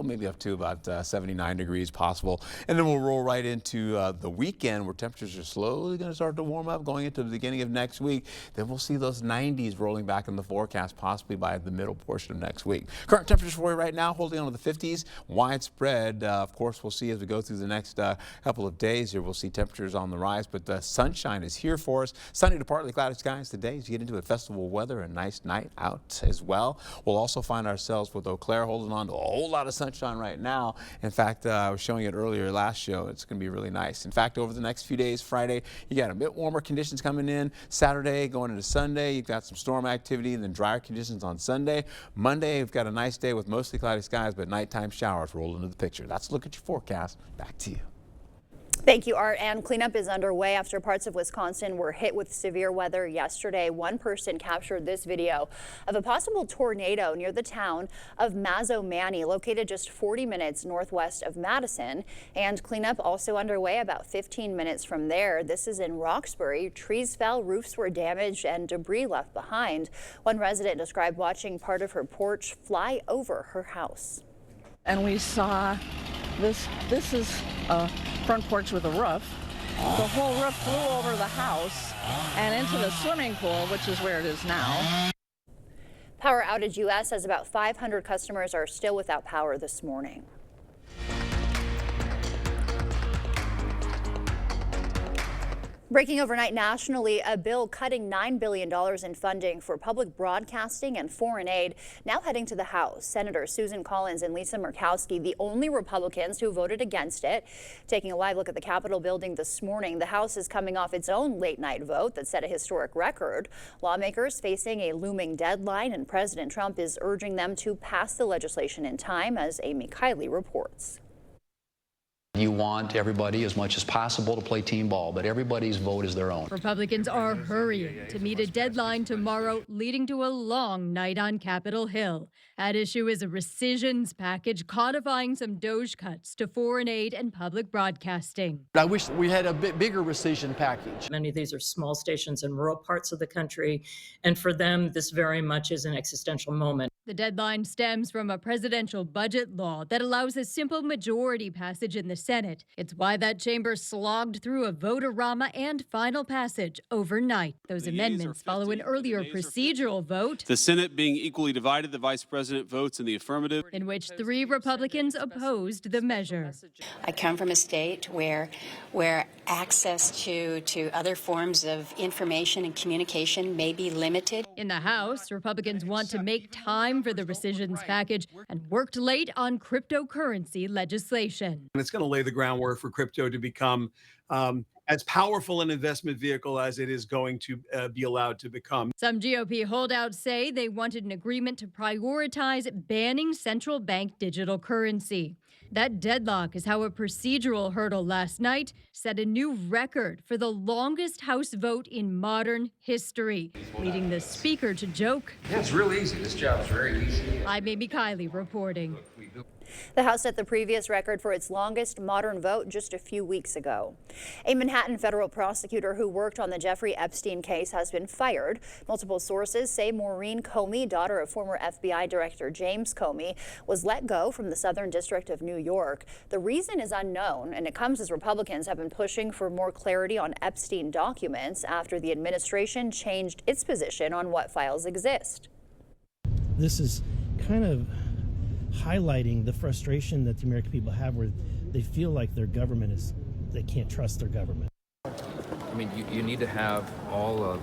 maybe up to about 79 degrees possible. And then we'll roll right into the weekend where temperatures are slowly going to start to warm up going into the beginning of next week. Then we'll see those 90s rolling back in the forecast possibly by the middle portion of next week. Current temperatures for you right now holding on to the 50s, widespread. Of course, we'll see as we go through the next couple of days here, we'll see temperatures on the rise, but the sunshine is here for us. Sunny to partly cloudy skies today as you get into a festival weather, a nice night out as well. We'll also find ourselves with Eau Claire holding on to a whole lot of sunshine right now. In fact, I was showing it earlier last show. It's going to be really nice. In fact, over the next few days, Friday, you got a bit warmer conditions coming in. Saturday going into Sunday, you've got some storm activity and then drier conditions on Sunday. Monday, we've got a nice day with mostly cloudy skies, but nighttime showers roll into the picture. That's a look at your forecast. Back to you. Thank you, Art. And cleanup is underway after parts of Wisconsin were hit with severe weather yesterday. One person captured this video of a possible tornado near the town of Mazomanie, located just 40 minutes northwest of Madison. And cleanup also underway about 15 minutes from there. This is in Roxbury. Trees fell, roofs were damaged, and debris left behind. One resident described watching part of her porch fly over her house. And we saw this is a front porch with a roof. The whole roof flew over the house and into the swimming pool, which is where it is now. Power Outage US says about 500 customers are still without power this morning. Breaking overnight nationally, a bill cutting $9 billion in funding for public broadcasting and foreign aid now heading to the House. Senators Susan Collins and Lisa Murkowski, the only Republicans who voted against it. Taking a live look at the Capitol building this morning, the House is coming off its own late night vote that set a historic record. Lawmakers facing a looming deadline, and President Trump is urging them to pass the legislation in time, as Amy Kiley reports. You want everybody as much as possible to play team ball, but everybody's vote is their own. Republicans are hurrying to meet a deadline tomorrow, leading to a long night on Capitol Hill. At issue is a rescissions package codifying some DOGE cuts to foreign aid and public broadcasting. I wish we had a bit bigger rescission package. Many of these are small stations in rural parts of the country, and for them, this very much is an existential moment. The deadline stems from a presidential budget law that allows a simple majority passage in the Senate. It's why that chamber slogged through a vote-a-rama and final passage overnight. Those amendments follow an earlier procedural vote. The Senate being equally divided, the vice president votes in the affirmative, in which 3 Republicans opposed the measure. I come from a state where access to other forms of information and communication may be limited. In the House, Republicans want to make time for the rescissions package and worked late on cryptocurrency legislation. It's going to lay the groundwork for crypto to become as powerful an investment vehicle as it is going to be allowed to become. Some GOP holdouts say they wanted an agreement to prioritize banning central bank digital currency. That deadlock is how a procedural hurdle last night set a new record for the longest House vote in modern history, leading the Speaker to joke. Yeah, it's real easy. This job is very easy. I'm Amy Kiley reporting. The House set the previous record for its longest modern vote just a few weeks ago. A Manhattan federal prosecutor who worked on the Jeffrey Epstein case has been fired. Multiple sources say Maureen Comey, daughter of former FBI Director James Comey, was let go from the Southern District of New York. The reason is unknown, and it comes as Republicans have been pushing for more clarity on Epstein documents after the administration changed its position on what files exist. This is kind of highlighting the frustration that the American people have, where they feel like their government they can't trust their government. I mean, you need to have all of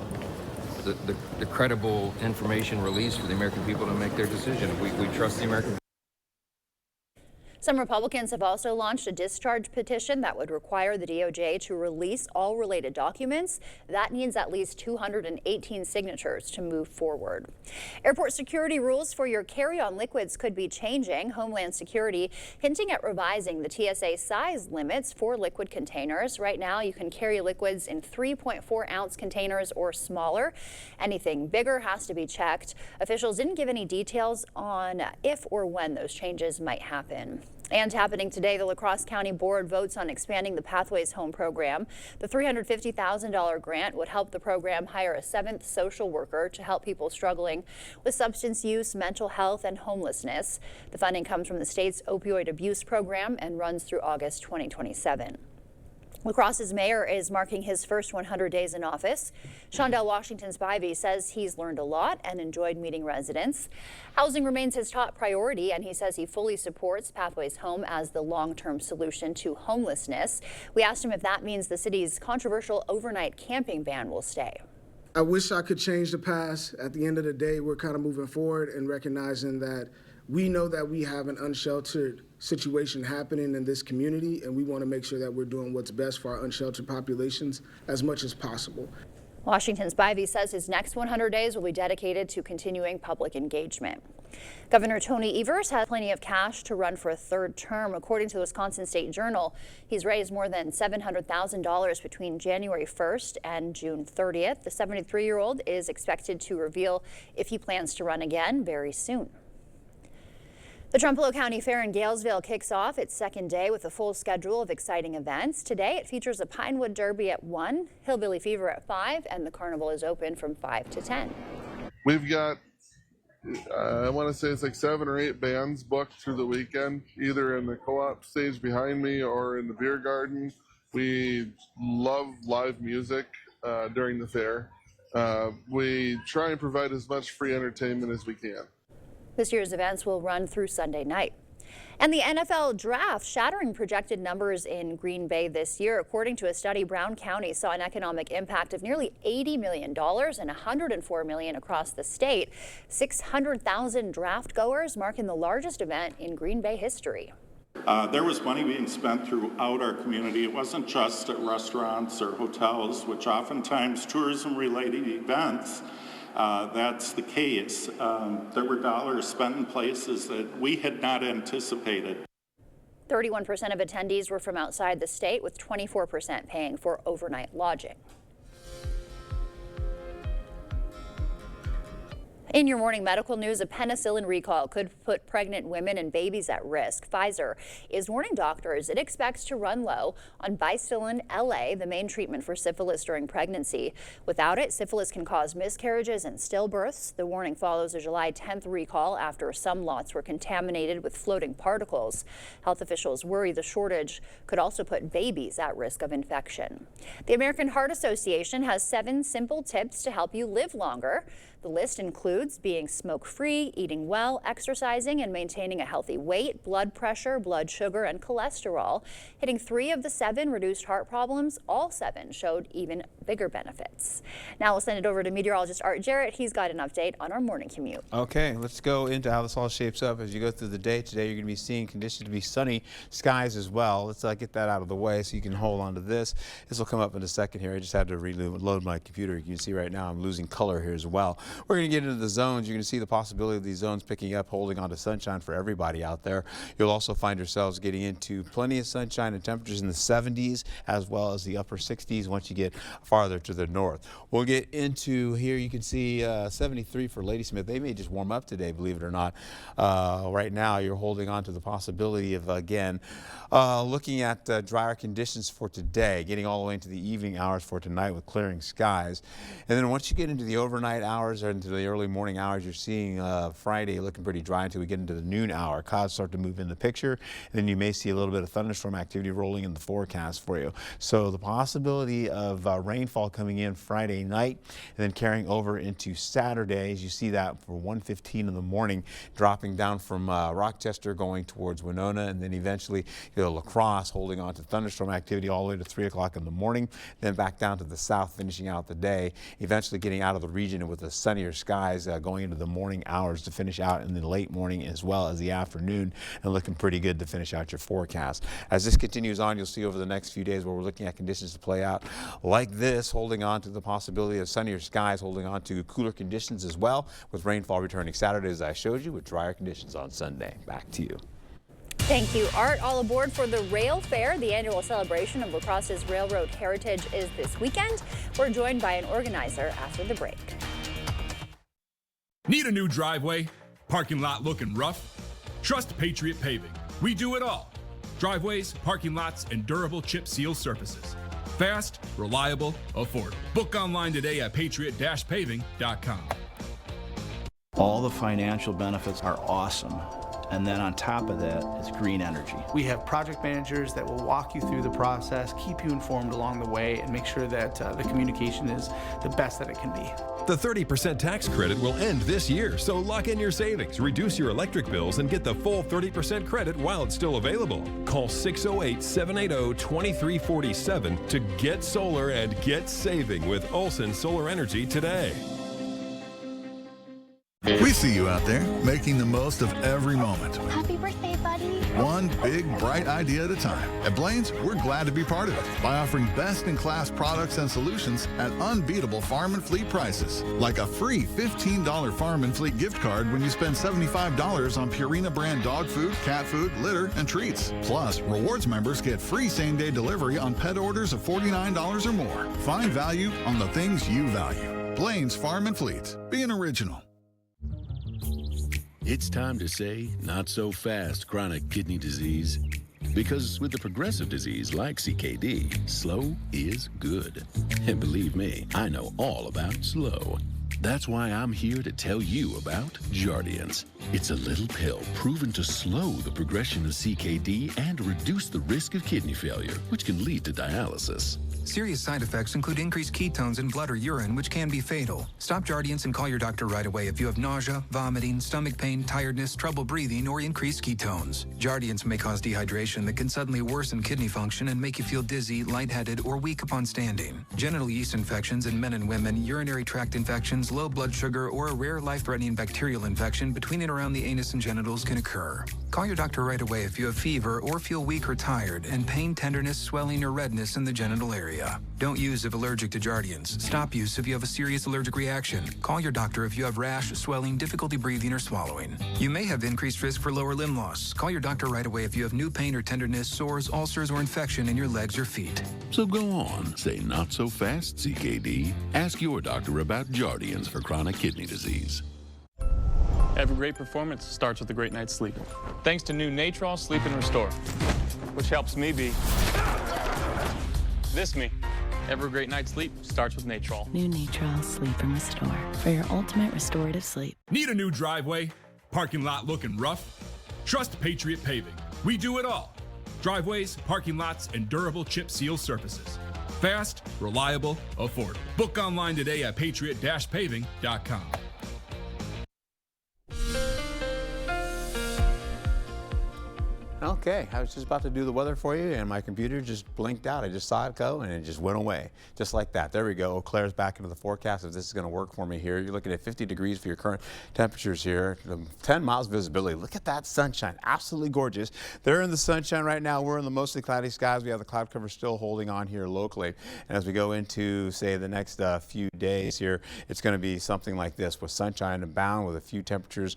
the credible information released for the American people to make their decision. We trust the American people. Some Republicans have also launched a discharge petition that would require the DOJ to release all related documents. That needs at least 218 signatures to move forward. Airport security rules for your carry-on liquids could be changing. Homeland Security hinting at revising the TSA size limits for liquid containers. Right now, you can carry liquids in 3.4-ounce containers or smaller. Anything bigger has to be checked. Officials didn't give any details on if or when those changes might happen. And happening today, the La Crosse County Board votes on expanding the Pathways Home program. The $350,000 grant would help the program hire a 7th social worker to help people struggling with substance use, mental health, and homelessness. The funding comes from the state's opioid abuse program and runs through August 2027. La Crosse's mayor is marking his first 100 days in office. Shondell Washington-Spivey says he's learned a lot and enjoyed meeting residents. Housing remains his top priority, and he says he fully supports Pathways Home as the long-term solution to homelessness. We asked him if that means the city's controversial overnight camping ban will stay. I wish I could change the past. At the end of the day, we're kind of moving forward and recognizing that we know that we have an unsheltered situation happening in this community, and we want to make sure that we're doing what's best for our unsheltered populations as much as possible. Washington-Spivey says his next 100 days will be dedicated to continuing public engagement. Governor Tony Evers has plenty of cash to run for a third term. According to the Wisconsin State Journal, he's raised more than $700,000 between January 1st and June 30th. The 73-year-old is expected to reveal if he plans to run again very soon. The Trumpereau County Fair in Galesville kicks off its second day with a full schedule of exciting events. Today it features a Pinewood Derby at 1, Hillbilly Fever at 5, and the carnival is open from 5 to 10. We've got, I want to say it's like 7 or 8 bands booked through the weekend, either in the co-op stage behind me or in the beer garden. We love live music during the fair. We try and provide as much free entertainment as we can. This year's events will run through Sunday night. And the NFL draft shattering projected numbers in Green Bay this year. According to a study, Brown County saw an economic impact of nearly $80 million and $104 million across the state. 600,000 draft goers, marking the largest event in Green Bay history. There was money being spent throughout our community. It wasn't just at restaurants or hotels, which oftentimes tourism-related events. That's the case. There were dollars spent in places that we had not anticipated. 31% of attendees were from outside the state, with 24% paying for overnight lodging. In your morning medical news, a penicillin recall could put pregnant women and babies at risk. Pfizer is warning doctors it expects to run low on Bicillin LA, the main treatment for syphilis during pregnancy. Without it, syphilis can cause miscarriages and stillbirths. The warning follows a July 10th recall after some lots were contaminated with floating particles. Health officials worry the shortage could also put babies at risk of infection. The American Heart Association has 7 simple tips to help you live longer. The list includes being smoke-free, eating well, exercising, and maintaining a healthy weight, blood pressure, blood sugar, and cholesterol. Hitting 3 of the 7 reduced heart problems. All 7 showed even bigger benefits. Now we'll send it over to meteorologist Art Jarrett. He's got an update on our morning commute. Okay, let's go into how this all shapes up as you go through the day. Today you're going to be seeing conditions to be sunny skies as well. Let's get that out of the way so you can hold on to this. This will come up in a second here. I just had to reload my computer. You can see right now I'm losing color here as well. We're going to get into the zones. You're going to see the possibility of these zones picking up, holding on to sunshine for everybody out there. You'll also find yourselves getting into plenty of sunshine and temperatures in the 70s as well as the upper 60s once you get farther to the north. We'll get into here. You can see 73 for Ladysmith. They may just warm up today, believe it or not. Right now, you're holding on to the possibility of, again, looking at drier conditions for today, getting all the way into the evening hours for tonight with clearing skies. And then once you get into the overnight hours or into the early morning hours, you're seeing Friday looking pretty dry until we get into the noon hour. Clouds start to move in the picture, and then you may see a little bit of thunderstorm activity rolling in the forecast for you. So the possibility of rainfall coming in Friday night and then carrying over into Saturday, as you see that for 1:15 in the morning, dropping down from Rochester going towards Winona, and then eventually La Crosse holding on to thunderstorm activity all the way to 3 o'clock in the morning, then back down to the south, finishing out the day, eventually getting out of the region with the sunnier skies going into the morning hours to finish out in the late morning as well as the afternoon, and looking pretty good to finish out your forecast. As this continues on, you'll see over the next few days where we're looking at conditions to play out like this, holding on to the possibility of sunnier skies, holding on to cooler conditions as well, with rainfall returning Saturday as I showed you, with drier conditions on Sunday. Back to you. Thank you, Art. All aboard for the Rail Fair. The annual celebration of La Crosse's railroad heritage is this weekend. We're joined by an organizer after the break. Need a new driveway? Parking lot looking rough? Trust Patriot Paving. We do it all. Driveways, parking lots, and durable chip seal surfaces. Fast, reliable, affordable. Book online today at patriot-paving.com. All the financial benefits are awesome. And then on top of that, it's green energy. We have project managers that will walk you through the process, keep you informed along the way, and make sure that the communication is the best that it can be. The 30% tax credit will end this year, so lock in your savings, reduce your electric bills, and get the full 30% credit while it's still available. Call 608-780-2347 to get solar and get saving with Olson Solar Energy today. We see you out there, making the most of every moment. Happy birthday, buddy. One big, bright idea at a time. At Blaine's, we're glad to be part of it by offering best-in-class products and solutions at unbeatable farm and fleet prices. Like a free $15 farm and fleet gift card when you spend $75 on Purina brand dog food, cat food, litter, and treats. Plus, rewards members get free same-day delivery on pet orders of $49 or more. Find value on the things you value. Blaine's Farm and Fleet. Be an original. It's time to say not so fast chronic kidney disease. Because with a progressive disease like CKD, slow is good. And believe me, I know all about slow. That's why I'm here to tell you about Jardiance. It's a little pill proven to slow the progression of CKD and reduce the risk of kidney failure, which can lead to dialysis. Serious side effects include increased ketones in blood or urine, which can be fatal. Stop Jardiance and call your doctor right away if you have nausea, vomiting, stomach pain, tiredness, trouble breathing, or increased ketones. Jardiance may cause dehydration that can suddenly worsen kidney function and make you feel dizzy, lightheaded, or weak upon standing. Genital yeast infections in men and women, urinary tract infections, low blood sugar, or a rare life-threatening bacterial infection between and around the anus and genitals can occur. Call your doctor right away if you have fever or feel weak or tired, and pain, tenderness, swelling, or redness in the genital area. Don't use if allergic to Jardiance. Stop use if you have a serious allergic reaction. Call your doctor if you have rash, swelling, difficulty breathing, or swallowing. You may have increased risk for lower limb loss. Call your doctor right away if you have new pain or tenderness, sores, ulcers, or infection in your legs or feet. So go on, say not so fast CKD. Ask your doctor about Jardiance for chronic kidney disease. Every great performance starts with a great night's sleep. Thanks to new Natrol Sleep and Restore, which helps me be this me. Every great night's sleep starts with Natrol. New Natrol Sleep and Restore for your ultimate restorative sleep. Need a new driveway? Parking lot looking rough? Trust Patriot Paving. We do it all. Driveways, parking lots, and durable chip seal surfaces. Fast, reliable, affordable. Book online today at patriot-paving.com. Well, Okay, I was just about to do the weather for you and my computer just blinked out. I just saw it go and it just went away. Just like that. There we go. Eau Claire's back into the forecast if this is going to work for me here. You're looking at 50 degrees for your current temperatures here. 10 miles visibility. Look at that sunshine. Absolutely gorgeous. They're in the sunshine right now. We're in the mostly cloudy skies. We have the cloud cover still holding on here locally. And as we go into, say, the next few days here, it's going to be something like this with sunshine abound with a few temperatures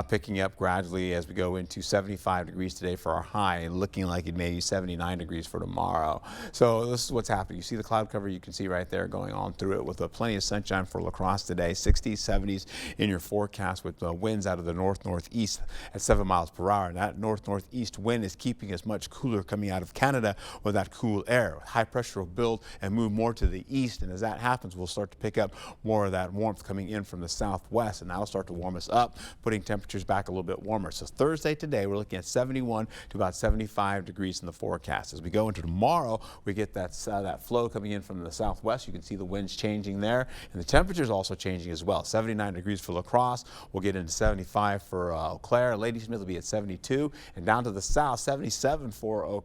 picking up gradually as we go into 75 degrees today for our high and looking like it may be 79 degrees for tomorrow. So this is what's happening. You see the cloud cover you can see right there going on through it with plenty of sunshine for La Crosse today. 60s, 70s in your forecast with winds out of the north-northeast at 7 miles per hour. And that north-northeast wind is keeping us much cooler coming out of Canada with that cool air. High pressure will build and move more to the east. And as that happens, we'll start to pick up more of that warmth coming in from the southwest. And that'll start to warm us up, putting temperatures back a little bit warmer. So Thursday today, we're looking at 71 to about 75 degrees in the forecast. As we go into tomorrow, we get that flow coming in from the southwest. You can see the winds changing there, and the temperatures also changing as well. 79 degrees for La Crosse. We'll get into 75 for Eau Claire. Ladysmith will be at 72, and down to the south, 77 for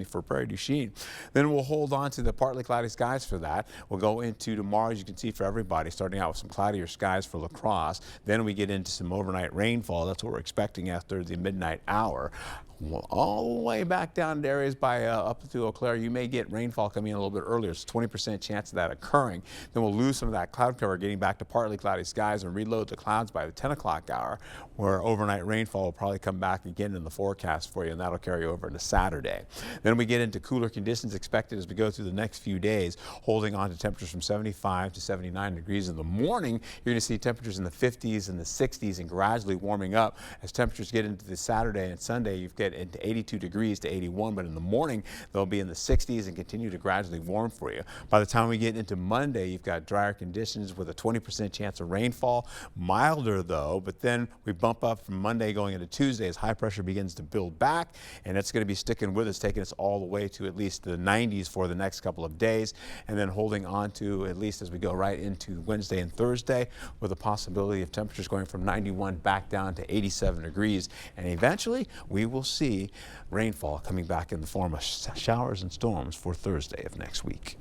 for Prairie du Chien. Then we'll hold on to the partly cloudy skies for that. We'll go into tomorrow, as you can see, for everybody, starting out with some cloudier skies for La Crosse. Then we get into some overnight rainfall. That's what we're expecting after the midnight hour. All the way back down to areas by up to Eau Claire, you may get rainfall coming in a little bit earlier. It's 20% chance of that occurring. Then we'll lose some of that cloud cover, getting back to partly cloudy skies and reload the clouds by the 10 o'clock hour, where overnight rainfall will probably come back again in the forecast for you, and that'll carry over into Saturday. Then we get into cooler conditions expected as we go through the next few days, holding on to temperatures from 75 to 79 degrees in the morning. You're going to see temperatures in the 50s and the 60s and gradually warming up as temperatures get into the Saturday and Sunday. You get into 82 degrees to 81, but in the morning they'll be in the 60s and continue to gradually warm for you. By the time we get into Monday, you've got drier conditions with a 20% chance of rainfall, milder though, but then we bump up from Monday going into Tuesday as high pressure begins to build back, and it's going to be sticking with us, taking us all the way to at least the 90s for the next couple of days, and then holding on to at least as we go right into Wednesday and Thursday with a possibility of temperatures going from 91 back down to 87 degrees, and eventually we will see rainfall coming back in the form of showers and storms for Thursday of next week.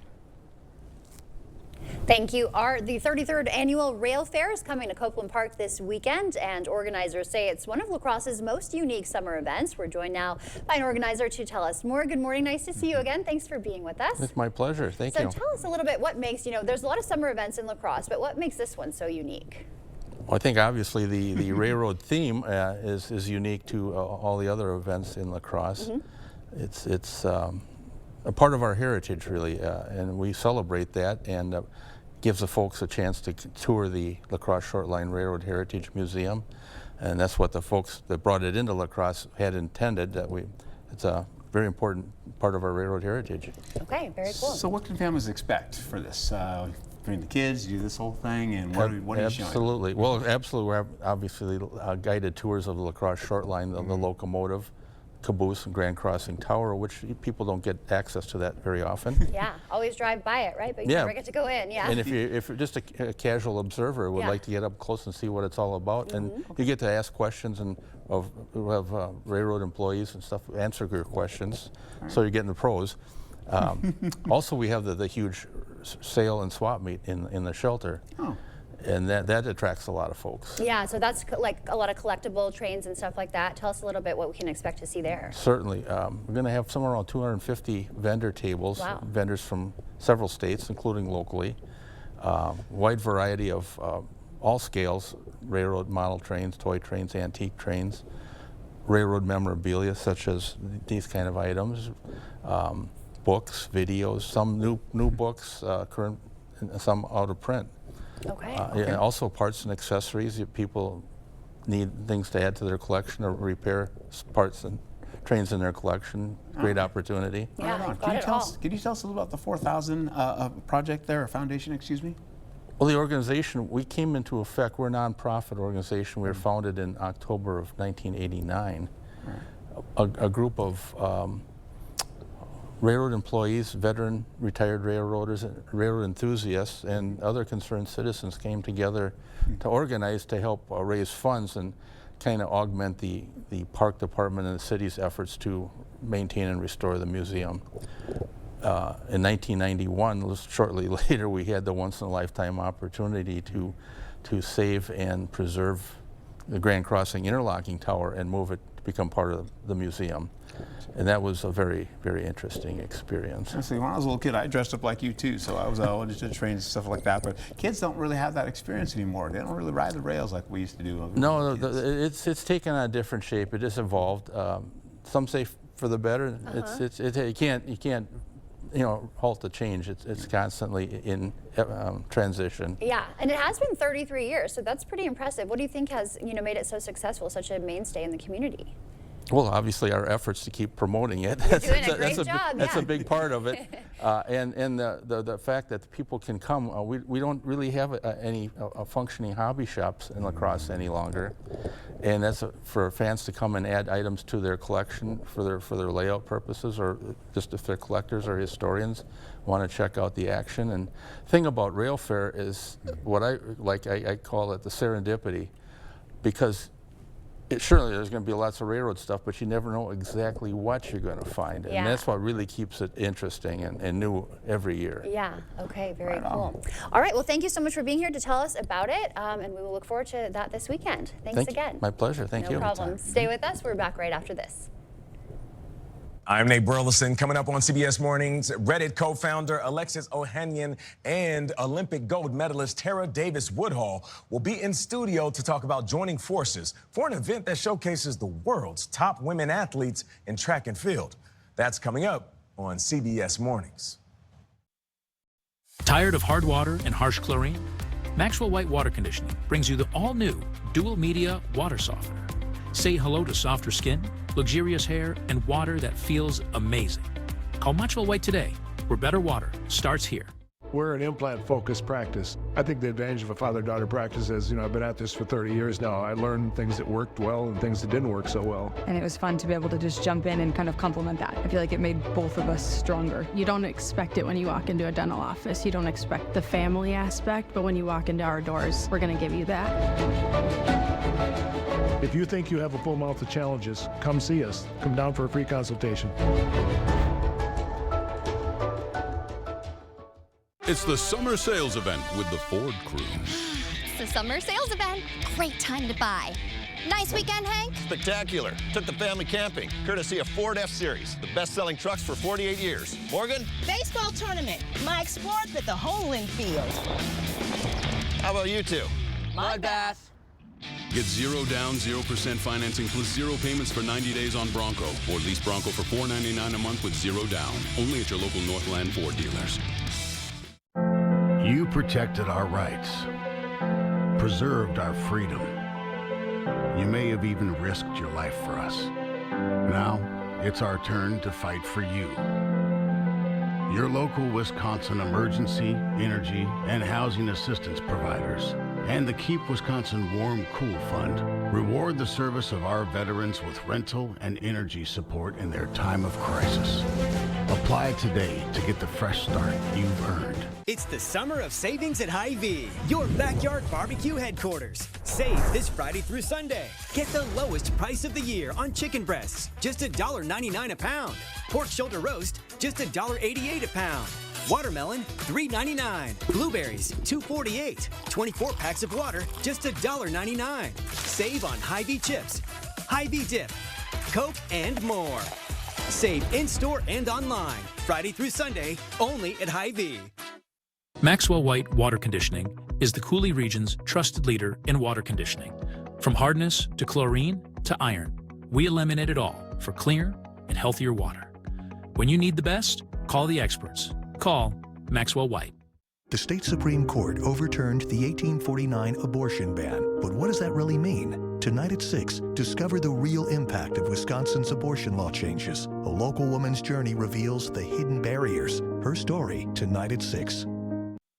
Thank you, Art. The 33rd annual Rail Fair is coming to Copeland Park this weekend, and organizers say it's one of La Crosse's most unique summer events. We're joined now by an organizer to tell us more. Good morning. Nice to see you again. Thanks for being with us. It's my pleasure. Thank you. So tell us a little bit what makes, there's a lot of summer events in La Crosse, but what makes this one so unique? Well, I think obviously the railroad theme is unique to all the other events in La Crosse. Mm-hmm. It's a part of our heritage, really, and we celebrate that, and gives the folks a chance to tour the La Crosse Short Line Railroad Heritage Museum, and that's what the folks that brought it into La Crosse had intended. It's a very important part of our railroad heritage. Okay, very cool. So what can families expect for this? Bring the kids, do this whole thing, and what are you showing? Absolutely. Well, absolutely. We have obviously guided tours of the La Crosse Short Line, the locomotive, caboose, and Grand Crossing Tower, which people don't get access to that very often. Yeah, always drive by it, right? But you never get to go in, yeah. And if you're just a casual observer, would like to get up close and see what it's all about, and you get to ask questions and of railroad employees and stuff answer your questions, so you're getting the pros. Also, we have the huge sale and swap meet in the shelter. Oh. And that attracts a lot of folks. Yeah, so that's like a lot of collectible trains and stuff like that. Tell us a little bit what we can expect to see there. Certainly. We're going to have somewhere around 250 vendor tables, vendors from several states, including locally. Wide variety of all scales, railroad model trains, toy trains, antique trains, railroad memorabilia such as these kind of items, books, videos, some new books, current, some out of print. Okay. Yeah, also parts and accessories. If people need things to add to their collection or repair parts and trains in their collection, great opportunity. Yeah, can you tell us a little about the 4000 project there, or foundation, excuse me? Well, the organization, we came into effect, we're a nonprofit organization. We were founded in October of 1989. A group of railroad employees, veteran retired railroaders, railroad enthusiasts, and other concerned citizens came together to organize to help raise funds and kind of augment the park department and the city's efforts to maintain and restore the museum. In 1991, shortly later, we had the once-in-a-lifetime opportunity to save and preserve the Grand Crossing interlocking tower and move it to become part of the museum. And that was a very, very interesting experience. Honestly, when I was a little kid, I dressed up like you too, so I was always to trains and stuff like that. But kids don't really have that experience anymore. They don't really ride the rails like we used to do. No, it's taken on a different shape. It has evolved. Some say for the better. You can't halt the change. It's constantly in transition. Yeah, and it has been 33 years, so that's pretty impressive. What do you think has made it so successful, such a mainstay in the community? Well, obviously our efforts to keep promoting it. You're doing a great job. That's a big part of it. And the fact that people can come, we don't really have any functioning hobby shops in La Crosse any longer. And that's for fans to come and add items to their collection for their layout purposes, or just if they're collectors or historians want to check out the action. And the thing about Rail Fair is what I call it the serendipity, because surely there's going to be lots of railroad stuff, but you never know exactly what you're going to find. And that's what really keeps it interesting and new every year. Yeah, okay, very cool. All right, well, thank you so much for being here to tell us about it, and we will look forward to that this weekend. Thanks again. My pleasure, thank you. No problem. Stay with us. We're back right after this. I'm Nate Burleson. Coming up on CBS Mornings, Reddit co-founder Alexis Ohanian and Olympic gold medalist Tara Davis Woodhall will be in studio to talk about joining forces for an event that showcases the world's top women athletes in track and field. That's coming up on CBS Mornings. Tired of hard water and harsh chlorine? Maxwell White Water Conditioning brings you the all-new dual media water softener. Say hello to softer skin, luxurious hair, and water that feels amazing. Call Maxwell White today, where better water starts here. We're an implant-focused practice. I think the advantage of a father-daughter practice is, I've been at this for 30 years now. I learned things that worked well and things that didn't work so well. And it was fun to be able to just jump in and kind of complement that. I feel like it made both of us stronger. You don't expect it when you walk into a dental office. You don't expect the family aspect, but when you walk into our doors, we're going to give you that. If you think you have a full mouth of challenges, come see us. Come down for a free consultation. It's the summer sales event with the Ford crew. It's the summer sales event. Great time to buy. Nice weekend, Hank? Spectacular. Took the family camping, courtesy of Ford F-Series, the best-selling trucks for 48 years. Morgan? Baseball tournament. My Sport at the Homeland Field. How about you two? Mud Bath. Get 0 down, 0% financing plus 0 payments for 90 days on Bronco. Or lease Bronco for $499 a month with 0 down. Only at your local Northland Ford dealers. You protected our rights, preserved our freedom. You may have even risked your life for us. Now, it's our turn to fight for you. Your local Wisconsin emergency, energy, and housing assistance providers, and the Keep Wisconsin Warm Cool Fund reward the service of our veterans with rental and energy support in their time of crisis. Apply today to get the fresh start you've earned. It's the summer of savings at Hy-Vee, your backyard barbecue headquarters. Save this Friday through Sunday. Get the lowest price of the year on chicken breasts, just $1.99 a pound. Pork shoulder roast, just $1.88 a pound. Watermelon, $3.99. Blueberries, $2.48. 24 packs of water, just $1.99. Save on Hy-Vee chips, Hy-Vee dip, Coke, and more. Save in-store and online, Friday through Sunday, only at Hy-Vee. Maxwell White Water Conditioning is the Coulee region's trusted leader in water conditioning. From hardness to chlorine to iron, we eliminate it all for cleaner and healthier water. When you need the best, call the experts. Call Maxwell White. The state Supreme Court overturned the 1849 abortion ban. But what does that really mean? Tonight at 6, discover the real impact of Wisconsin's abortion law changes. A local woman's journey reveals the hidden barriers. Her story, tonight at 6.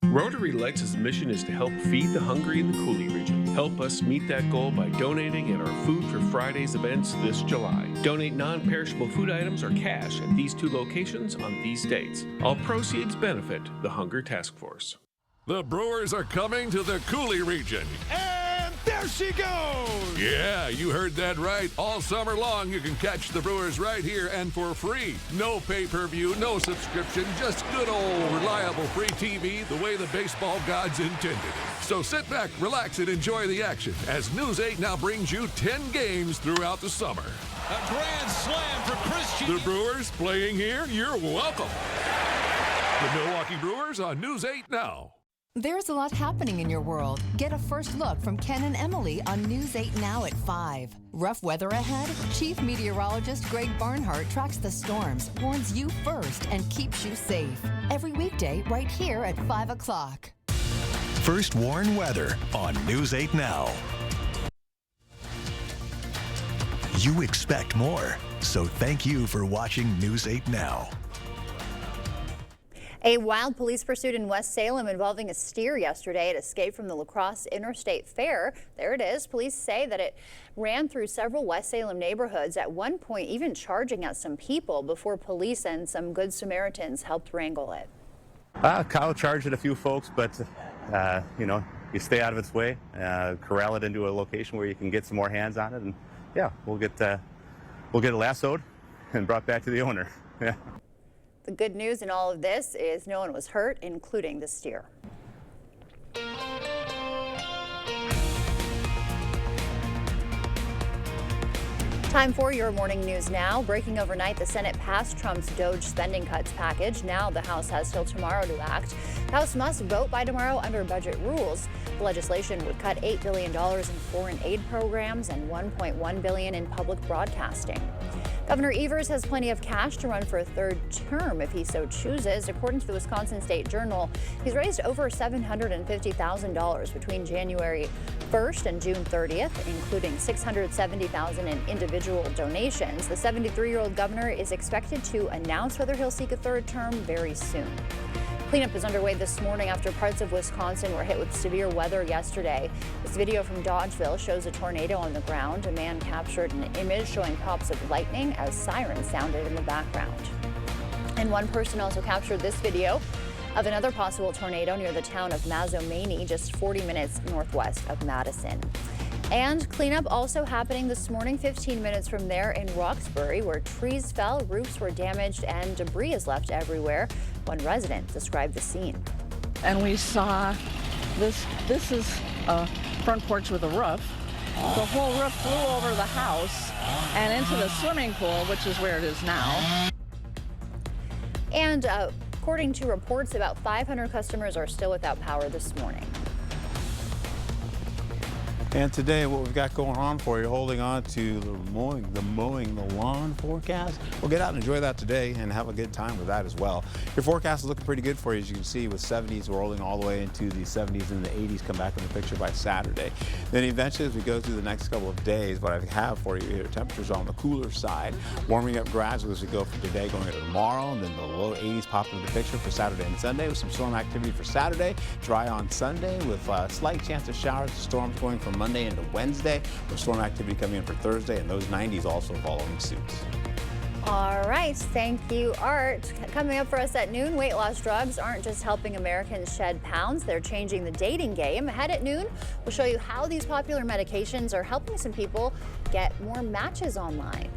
Rotary Lights' mission is to help feed the hungry in the Coulee region. Help us meet that goal by donating at our Food for Fridays events this July. Donate non-perishable food items or cash at these 2 locations on these dates. All proceeds benefit the Hunger Task Force. The Brewers are coming to the Coulee region. And There she goes! Yeah, you heard that right. All summer long, you can catch the Brewers right here and for free. No pay-per-view, no subscription, just good old reliable free TV the way the baseball gods intended it. So sit back, relax, and enjoy the action as News 8 now brings you 10 games throughout the summer. A grand slam for Christian. The Brewers playing here? You're welcome. The Milwaukee Brewers on News 8 now. There's a lot happening in your world. Get a first look from Ken and Emily on News 8 Now at 5. Rough weather ahead? Chief Meteorologist Greg Barnhart tracks the storms, warns you first, and keeps you safe. Every weekday right here at 5 o'clock. First Warn Weather on News 8 Now. You expect more, so thank you for watching News 8 Now. A wild police pursuit in West Salem involving a steer yesterday. It escaped from the La Crosse Interstate Fair. There it is. Police say that it ran through several West Salem neighborhoods, at one point even charging at some people, before police and some Good Samaritans helped wrangle it. Kyle charged at a few folks, but you know, you stay out of its way, corral it into a location where you can get some more hands on it, and yeah, we'll get it lassoed and brought back to the owner. Yeah. The good news in all of this is no one was hurt, including the steer. Time for your morning news now. Breaking overnight, the Senate passed Trump's DOGE spending cuts package. Now the House has till tomorrow to act. The House must vote by tomorrow under budget rules. The legislation would cut $8 billion in foreign aid programs and $1.1 billion in public broadcasting. Governor Evers has plenty of cash to run for a third term if he so chooses. According to the Wisconsin State Journal, he's raised over $750,000 between January 1st and June 30th, including $670,000 in individual donations. The 73-year-old governor is expected to announce whether he'll seek a third term very soon. Cleanup is underway this morning after parts of Wisconsin were hit with severe weather yesterday. This video from Dodgeville shows a tornado on the ground. A man captured an image showing pops of lightning as sirens sounded in the background. And one person also captured this video of another possible tornado near the town of Mazomanie, just 40 minutes northwest of Madison. And cleanup also happening this morning, 15 minutes from there in Roxbury, where trees fell, roofs were damaged, and debris is left everywhere. One resident described the scene. And we saw this is a front porch with a roof. The whole roof flew over the house and into the swimming pool, which is where it is now. And according to reports, about 500 customers are still without power this morning. And today, what we've got going on for you, holding on to the mowing the lawn forecast. We'll get out and enjoy that today and have a good time with that as well. Your forecast is looking pretty good for you, as you can see, with 70s rolling all the way into the 70s and the 80s come back in the picture by Saturday. Then eventually, as we go through the next couple of days, what I have for you here, temperatures on the cooler side, warming up gradually as we go from today going into tomorrow, and then the low 80s pop into the picture for Saturday and Sunday with some storm activity for Saturday, dry on Sunday with a slight chance of showers, storms going from Monday into Wednesday, with storm activity coming in for Thursday, and those 90s also following suit. All right, thank you, Art. Coming up for us at noon, weight loss drugs aren't just helping Americans shed pounds, they're changing the dating game. Ahead at noon, we'll show you how these popular medications are helping some people get more matches online.